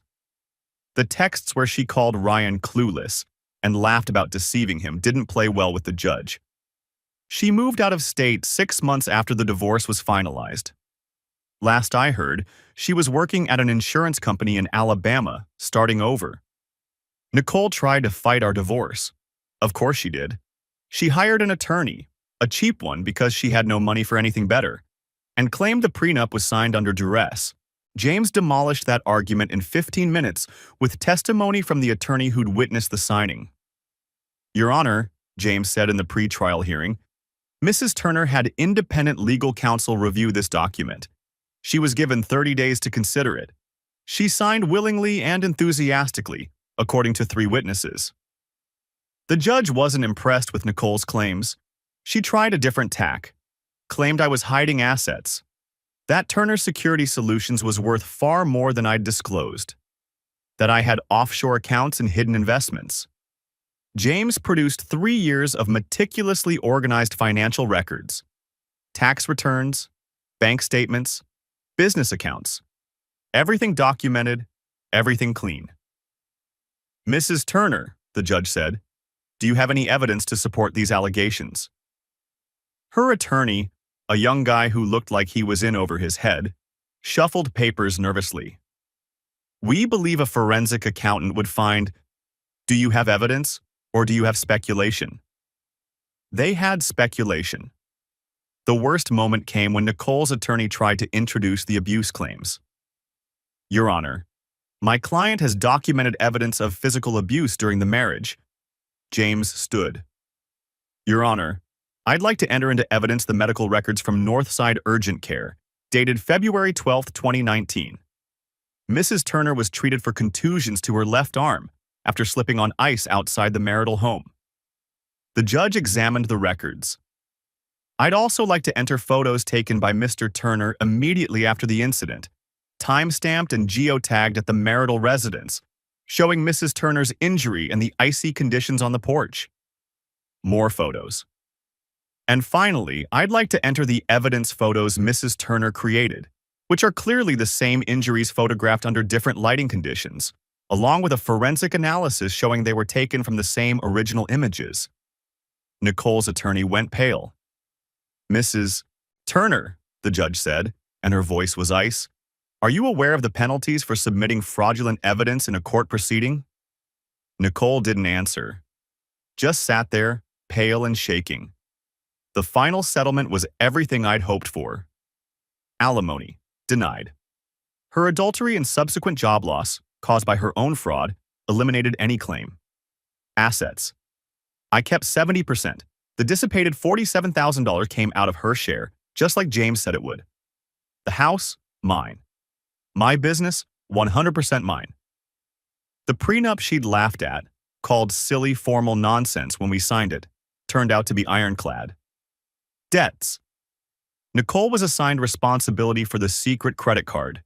The texts where she called Ryan clueless and laughed about deceiving him didn't play well with the judge. She moved out of state 6 months after the divorce was finalized. Last I heard, she was working at an insurance company in Alabama, starting over. Nicole tried to fight our divorce. Of course she did. She hired an attorney, a cheap one because she had no money for anything better, and claimed the prenup was signed under duress. James demolished that argument in 15 minutes with testimony from the attorney who'd witnessed the signing. Your Honor, James said in the pre-trial hearing, Mrs. Turner had independent legal counsel review this document. She was given 30 days to consider it. She signed willingly and enthusiastically, according to 3 witnesses. The judge wasn't impressed with Nicole's claims. She tried a different tack, claimed I was hiding assets, that Turner Security Solutions was worth far more than I'd disclosed, that I had offshore accounts and hidden investments. James produced 3 years of meticulously organized financial records, tax returns, bank statements, business accounts, everything documented, everything clean. "Mrs. Turner," the judge said, "do you have any evidence to support these allegations?" Her attorney, a young guy who looked like he was in over his head, shuffled papers nervously. "We believe a forensic accountant would find, do you have evidence, or do you have speculation?" They had speculation. The worst moment came when Nicole's attorney tried to introduce the abuse claims. "Your Honor, my client has documented evidence of physical abuse during the marriage." James stood. "Your Honor, I'd like to enter into evidence the medical records from Northside Urgent Care, dated February 12, 2019. Mrs. Turner was treated for contusions to her left arm after slipping on ice outside the marital home." The judge examined the records. "I'd also like to enter photos taken by Mr. Turner immediately after the incident, time-stamped and geotagged at the marital residence, showing Mrs. Turner's injury and the icy conditions on the porch." More photos. "And finally, I'd like to enter the evidence photos Mrs. Turner created, which are clearly the same injuries photographed under different lighting conditions, along with a forensic analysis showing they were taken from the same original images." Nicole's attorney went pale. "Mrs. Turner," the judge said, and her voice was ice, "are you aware of the penalties for submitting fraudulent evidence in a court proceeding?" Nicole didn't answer. Just sat there, pale and shaking. The final settlement was everything I'd hoped for. Alimony, denied. Her adultery and subsequent job loss, caused by her own fraud, eliminated any claim. Assets. I kept 70%. The dissipated $47,000 came out of her share, just like James said it would. The house, mine. My business, 100% mine. The prenup she'd laughed at, called silly formal nonsense when we signed it, turned out to be ironclad. Debts. Nicole was assigned responsibility for the secret credit card.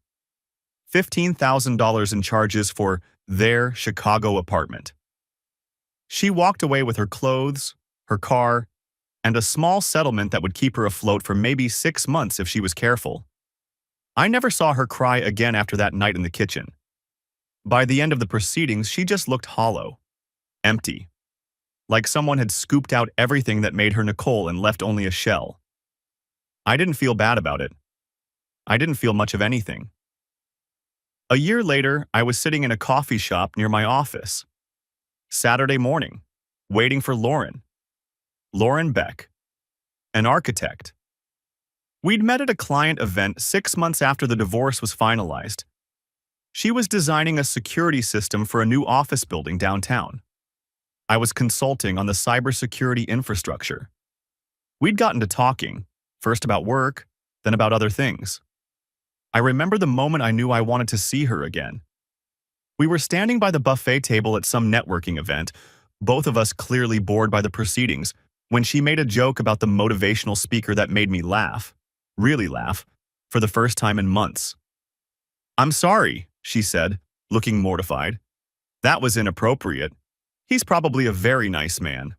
$15,000 in charges for their Chicago apartment. She walked away with her clothes, her car, and a small settlement that would keep her afloat for maybe 6 months if she was careful. I never saw her cry again after that night in the kitchen. By the end of the proceedings, she just looked hollow, empty, like someone had scooped out everything that made her Nicole and left only a shell. I didn't feel bad about it. I didn't feel much of anything. A year later, I was sitting in a coffee shop near my office. Saturday morning, waiting for Lauren. Lauren Beck, an architect. We'd met at a client event 6 months after the divorce was finalized. She was designing a security system for a new office building downtown. I was consulting on the cybersecurity infrastructure. We'd gotten to talking, first about work, then about other things. I remember the moment I knew I wanted to see her again. We were standing by the buffet table at some networking event, both of us clearly bored by the proceedings, when she made a joke about the motivational speaker that made me laugh, really laugh, for the first time in months. "I'm sorry," she said, looking mortified. "That was inappropriate. He's probably a very nice man."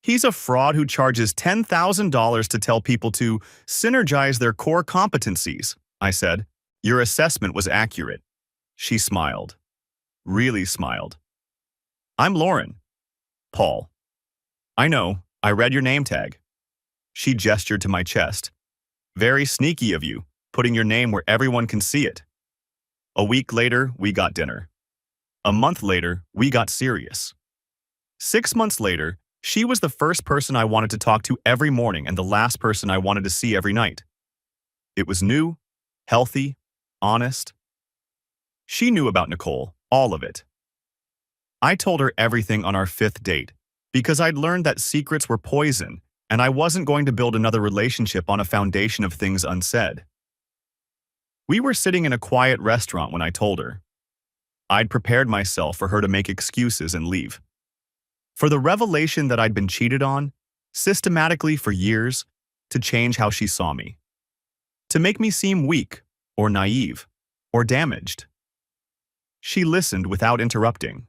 "He's a fraud who charges $10,000 to tell people to synergize their core competencies," I said. "Your assessment was accurate." She smiled. Really smiled. "I'm Lauren. Paul." "I know. I read your name tag." She gestured to my chest. "Very sneaky of you, putting your name where everyone can see it." A week later, we got dinner. A month later, we got serious. 6 months later, she was the first person I wanted to talk to every morning and the last person I wanted to see every night. It was new, healthy, honest. She knew about Nicole, all of it. I told her everything on our 5th date, because I'd learned that secrets were poison, and I wasn't going to build another relationship on a foundation of things unsaid. We were sitting in a quiet restaurant when I told her. I'd prepared myself for her to make excuses and leave. For the revelation that I'd been cheated on, systematically for years, to change how she saw me. to make me seem weak or naive or damaged. She listened without interrupting.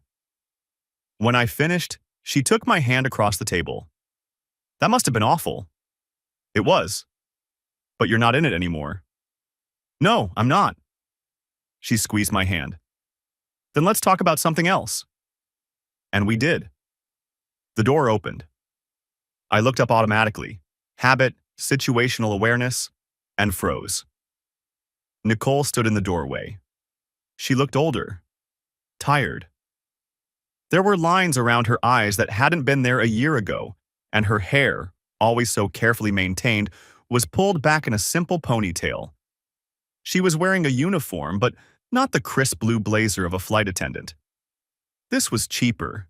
When I finished, she took my hand across the table. That must have been awful. It was. But you're not in it anymore. No, I'm not. She squeezed my hand. Then let's talk about something else. And we did. The door opened. I looked up automatically. Habit, situational awareness, and froze. Nicole stood in the doorway. She looked older, tired. There were lines around her eyes that hadn't been there a year ago, and her hair, always so carefully maintained, was pulled back in a simple ponytail. She was wearing a uniform, but not the crisp blue blazer of a flight attendant. This was cheaper.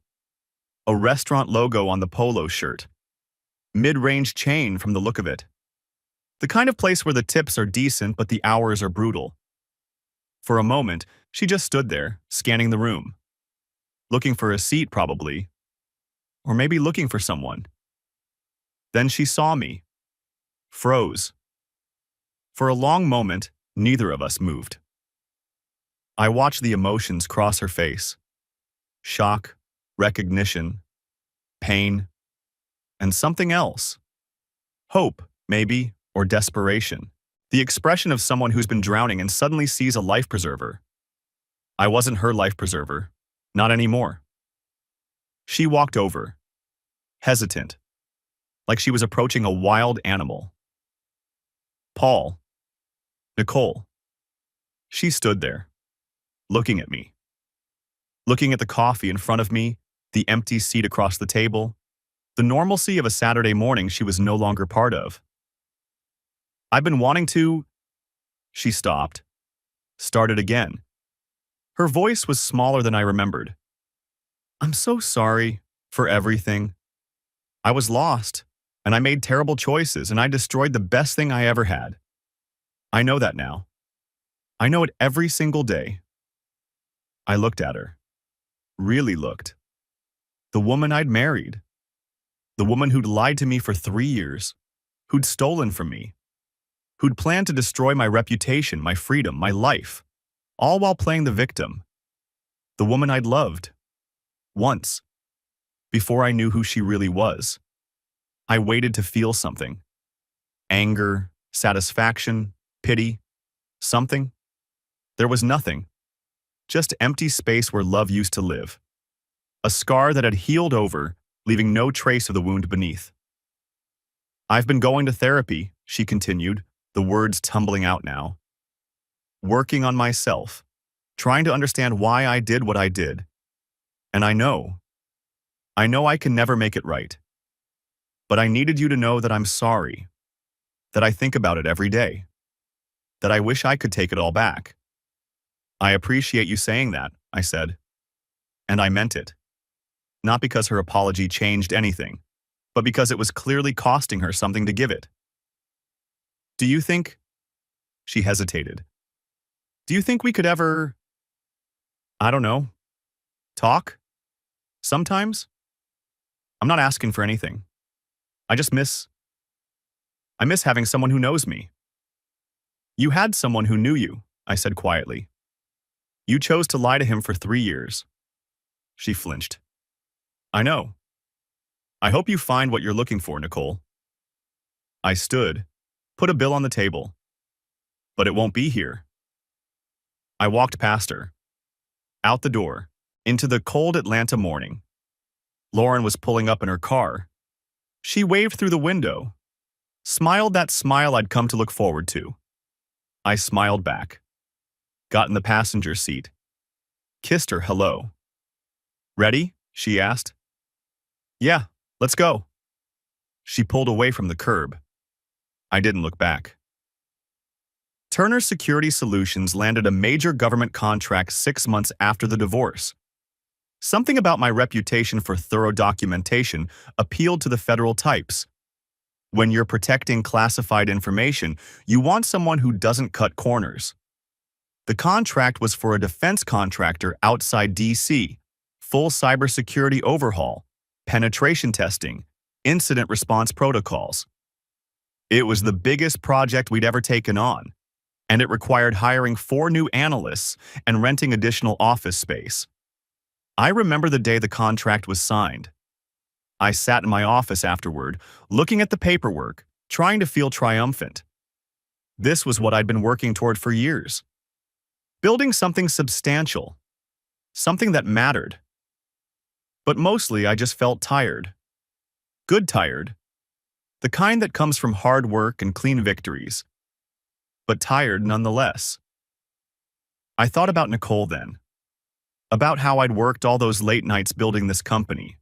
A restaurant logo on the polo shirt. Mid-range chain from the look of it. The kind of place where the tips are decent but the hours are brutal. For a moment, she just stood there, scanning the room. Looking for a seat, probably. Or maybe looking for someone. Then she saw me. Froze. For a long moment, neither of us moved. I watched the emotions cross her face. Shock, recognition, pain, and something else. Hope, maybe, or desperation. The expression of someone who's been drowning and suddenly sees a life preserver. I wasn't her life preserver. Not anymore. She walked over, hesitant, like she was approaching a wild animal. Paul. Nicole. She stood there, looking at me. Looking at the coffee in front of me, the empty seat across the table, the normalcy of a Saturday morning she was no longer part of. I've been wanting to... She stopped. Started again. Her voice was smaller than I remembered. I'm so sorry for everything. I was lost, and I made terrible choices, and I destroyed the best thing I ever had. I know that now. I know it every single day. I looked at her. Really looked. The woman I'd married. The woman who'd lied to me for 3 years. Who'd stolen from me. Who'd planned to destroy my reputation, my freedom, my life. All while playing the victim. The woman I'd loved. Once. Before I knew who she really was. I waited to feel something. Anger, satisfaction, pity. Something. There was nothing. Just empty space where love used to live. A scar that had healed over, leaving no trace of the wound beneath. I've been going to therapy, she continued, the words tumbling out now. Working on myself, trying to understand why I did what I did. And I know I can never make it right. But I needed you to know that I'm sorry, that I think about it every day, that I wish I could take it all back. I appreciate you saying that, I said. And I meant it. Not because her apology changed anything, but because it was clearly costing her something to give it. Do you think... She hesitated. Do you think we could ever... I don't know. Talk? Sometimes? I'm not asking for anything. I miss having someone who knows me. You had someone who knew you, I said quietly. You chose to lie to him for 3 years. She flinched. I know. I hope you find what you're looking for, Nicole. I stood, put a bill on the table. But it won't be here. I walked past her. Out the door, into the cold Atlanta morning. Lauren was pulling up in her car. She waved through the window. Smiled that smile I'd come to look forward to. I smiled back. Got in the passenger seat. Kissed her hello. Ready? She asked. Yeah, let's go. She pulled away from the curb. I didn't look back. Turner Security Solutions landed a major government contract 6 months after the divorce. Something about my reputation for thorough documentation appealed to the federal types. When you're protecting classified information, you want someone who doesn't cut corners. The contract was for a defense contractor outside D.C., full cybersecurity overhaul, penetration testing, incident response protocols. It was the biggest project we'd ever taken on, and it required hiring 4 new analysts and renting additional office space. I remember the day the contract was signed. I sat in my office afterward, looking at the paperwork, trying to feel triumphant. This was what I'd been working toward for years. Building something substantial, something that mattered. But mostly I just felt tired. Good tired. The kind that comes from hard work and clean victories. But tired nonetheless. I thought about Nicole then. About how I'd worked all those late nights building this company,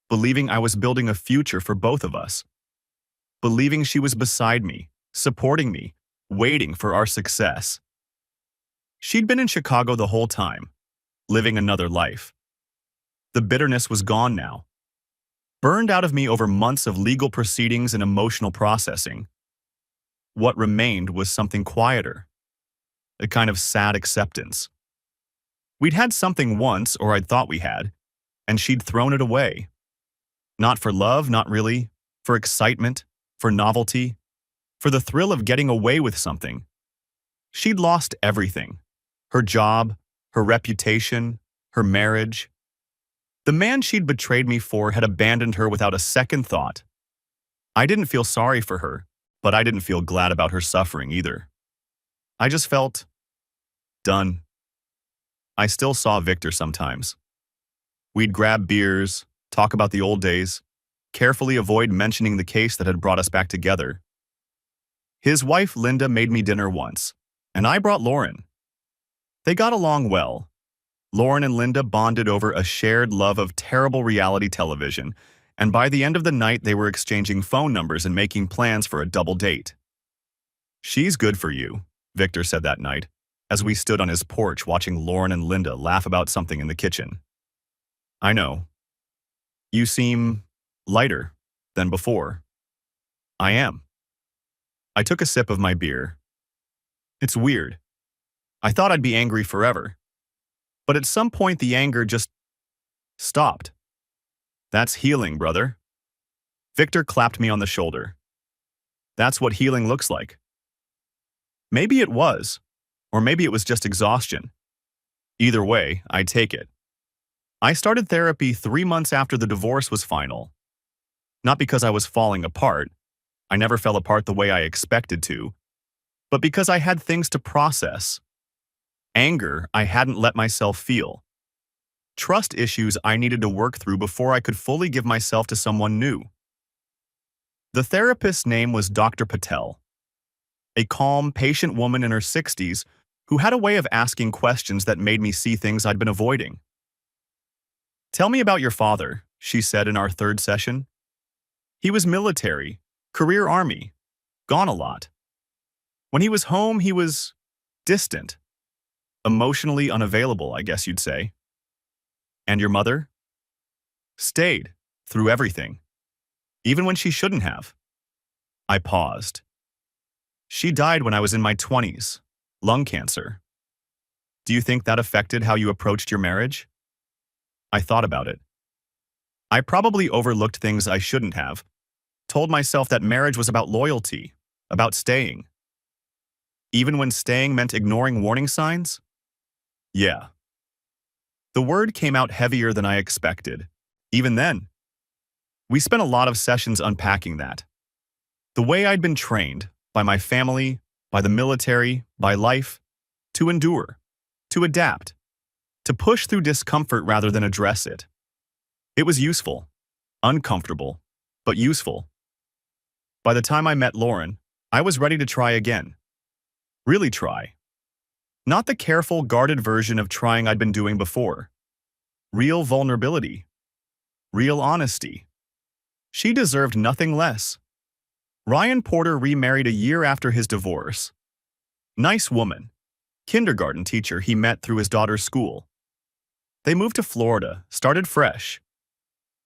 believing I was building a future for both of us. Believing she was beside me, supporting me, waiting for our success. She'd been in Chicago the whole time, living another life. The bitterness was gone now. Burned out of me over months of legal proceedings and emotional processing. What remained was something quieter. A kind of sad acceptance. We'd had something once, or I'd thought we had, and she'd thrown it away. Not for love, not really. For excitement, for novelty, for the thrill of getting away with something. She'd lost everything. Her job, her reputation, her marriage. The man she'd betrayed me for had abandoned her without a second thought. I didn't feel sorry for her, but I didn't feel glad about her suffering either. I just felt done. I still saw Victor sometimes. We'd grab beers, talk about the old days, carefully avoid mentioning the case that had brought us back together. His wife Linda made me dinner once, and I brought Lauren. They got along well. Lauren and Linda bonded over a shared love of terrible reality television, and by the end of the night they were exchanging phone numbers and making plans for a double date. "She's good for you," Victor said that night, as we stood on his porch watching Lauren and Linda laugh about something in the kitchen. "I know. You seem lighter than before." "I am." I took a sip of my beer. It's weird. I thought I'd be angry forever. But at some point the anger just stopped. "That's healing, brother." Victor clapped me on the shoulder. "That's what healing looks like." Maybe it was, or maybe it was just exhaustion. Either way, I take it. I started therapy 3 months after the divorce was final. Not because I was falling apart. I never fell apart the way I expected to. But because I had things to process. Anger I hadn't let myself feel. Trust issues I needed to work through before I could fully give myself to someone new. The therapist's name was Dr. Patel. A calm, patient woman in her 60s who had a way of asking questions that made me see things I'd been avoiding. "Tell me about your father," she said in our 3rd session. "He was military, career Army, gone a lot. When he was home, he was distant, emotionally unavailable, I guess you'd say. And your mother?" "Stayed, through everything, even when she shouldn't have." I paused. "She died when I was in my 20s, lung cancer. Do you think that affected how you approached your marriage?" I thought about it. I probably overlooked things I shouldn't have, told myself that marriage was about loyalty, about staying. Even when staying meant ignoring warning signs? Yeah. The word came out heavier than I expected, even then. We spent a lot of sessions unpacking that. The way I'd been trained, by my family, by the military, by life, to endure, to adapt, to push through discomfort rather than address it. It was useful, uncomfortable, but useful. By the time I met Lauren, I was ready to try again. Really try. Not the careful, guarded version of trying I'd been doing before. Real vulnerability. Real honesty. She deserved nothing less. Ryan Porter remarried a year after his divorce. Nice woman. Kindergarten teacher he met through his daughter's school. They moved to Florida, started fresh.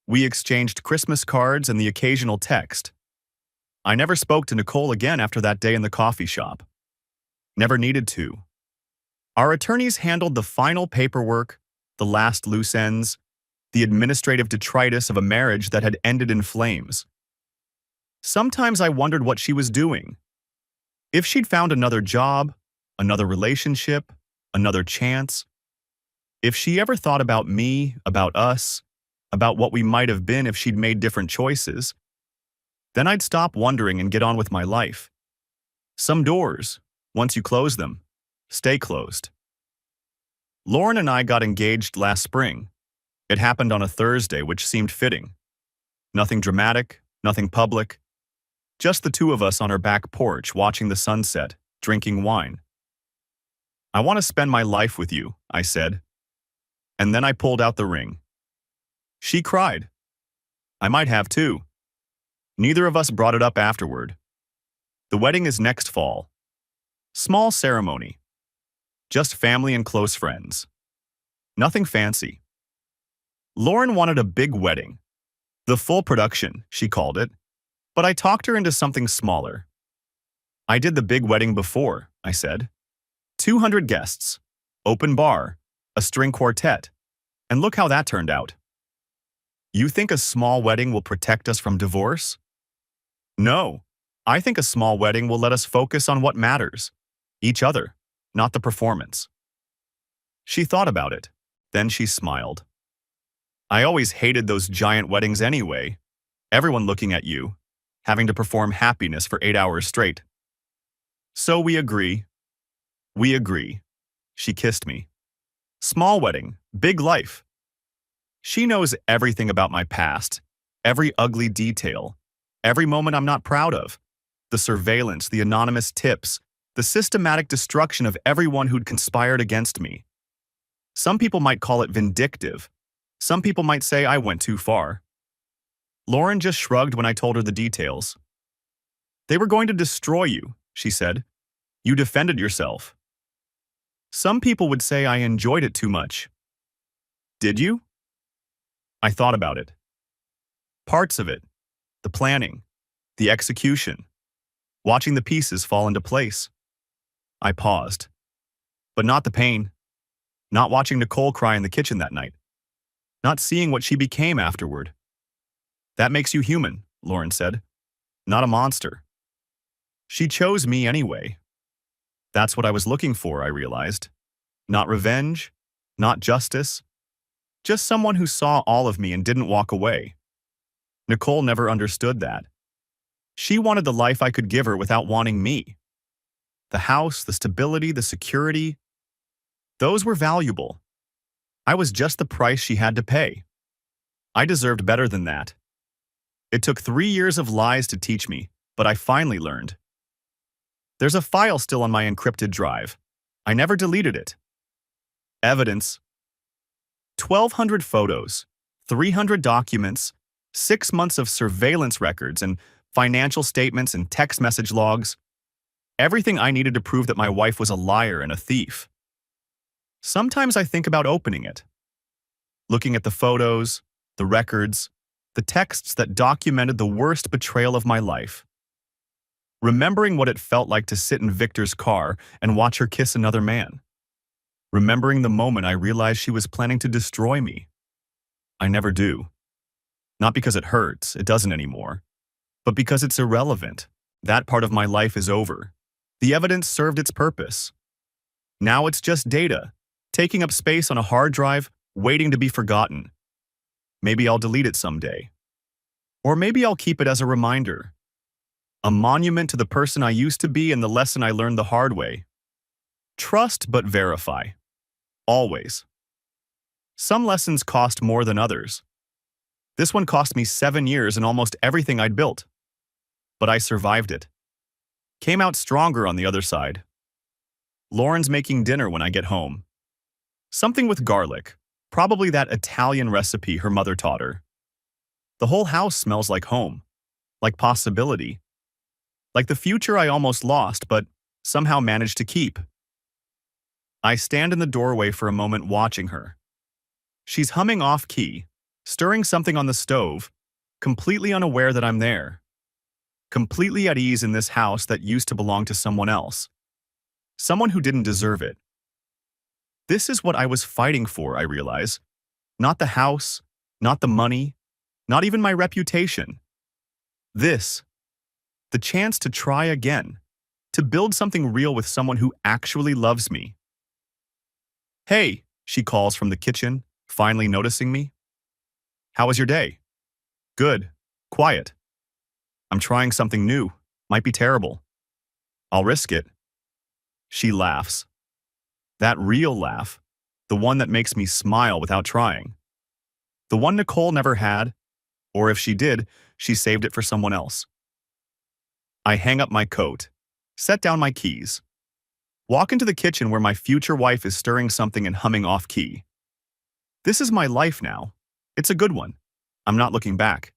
We exchanged Christmas cards and the occasional text. I never spoke to Nicole again after that day in the coffee shop. Never needed to. Our attorneys handled the final paperwork, the last loose ends, the administrative detritus of a marriage that had ended in flames. Sometimes I wondered what she was doing. If she'd found another job, another relationship, another chance. If she ever thought about me, about us, about what we might have been if she'd made different choices, then I'd stop wondering and get on with my life. Some doors, once you close them, stay closed. Lauren and I got engaged last spring. It happened on a Thursday, which seemed fitting. Nothing dramatic, nothing public. Just the two of us on our back porch watching the sunset, drinking wine. "I want to spend my life with you," I said. And then I pulled out the ring. She cried. I might have too. Neither of us brought it up afterward. The wedding is next fall. Small ceremony. Just family and close friends. Nothing fancy. Lauren wanted a big wedding. The full production, she called it. But I talked her into something smaller. "I did the big wedding before," I said. 200 guests, open bar, a string quartet, and look how that turned out. "You think a small wedding will protect us from divorce?" "No, I think a small wedding will let us focus on what matters, each other, not the performance." She thought about it, then she smiled. "I always hated those giant weddings anyway, everyone looking at you, having to perform happiness for 8 hours straight." "So we agree." "We agree." She kissed me. Small wedding, big life. She knows everything about my past, every ugly detail, every moment I'm not proud of, the surveillance, the anonymous tips, the systematic destruction of everyone who'd conspired against me. Some people might call it vindictive. Some people might say I went too far. Lauren just shrugged when I told her the details. "They were going to destroy you," she said. "You defended yourself." "Some people would say I enjoyed it too much." "Did you?" I thought about it. Parts of it. The planning. The execution. Watching the pieces fall into place. I paused. But not the pain. Not watching Nicole cry in the kitchen that night. Not seeing what she became afterward. "That makes you human," Lauren said. "Not a monster." She chose me anyway. That's what I was looking for, I realized. Not revenge, not justice. Just someone who saw all of me and didn't walk away. Nicole never understood that. She wanted the life I could give her without wanting me. The house, the stability, the security, those were valuable. I was just the price she had to pay. I deserved better than that. It took 3 years of lies to teach me, but I finally learned. There's a file still on my encrypted drive. I never deleted it. Evidence. 1,200 photos, 300 documents, 6 months of surveillance records and financial statements and text message logs. Everything I needed to prove that my wife was a liar and a thief. Sometimes I think about opening it. Looking at the photos, the records, the texts that documented the worst betrayal of my life. Remembering what it felt like to sit in Victor's car and watch her kiss another man. Remembering the moment I realized she was planning to destroy me. I never do. Not because it hurts, it doesn't anymore, but because it's irrelevant. That part of my life is over. The evidence served its purpose. Now it's just data, taking up space on a hard drive, waiting to be forgotten. Maybe I'll delete it someday. Or maybe I'll keep it as a reminder. A monument to the person I used to be and the lesson I learned the hard way. Trust but verify. Always. Some lessons cost more than others. This one cost me 7 years and almost everything I'd built. But I survived it. Came out stronger on the other side. Lauren's making dinner when I get home. Something with garlic, probably that Italian recipe her mother taught her. The whole house smells like home, like possibility, like the future I almost lost but somehow managed to keep. I stand in the doorway for a moment watching her. She's humming off-key, stirring something on the stove, completely unaware that I'm there. Completely at ease in this house that used to belong to someone else. Someone who didn't deserve it. This is what I was fighting for, I realize. Not the house, not the money, not even my reputation. This, The chance to try again, to build something real with someone who actually loves me. Hey, she calls from the kitchen, finally noticing me. How was your day? Good. Quiet. I'm trying something new. Might be terrible. I'll risk it. She laughs. That real laugh, the one that makes me smile without trying. The one Nicole never had, or if she did, she saved it for someone else. I hang up my coat, set down my keys, walk into the kitchen where my future wife is stirring something and humming off-key. This is my life now. It's a good one. I'm not looking back.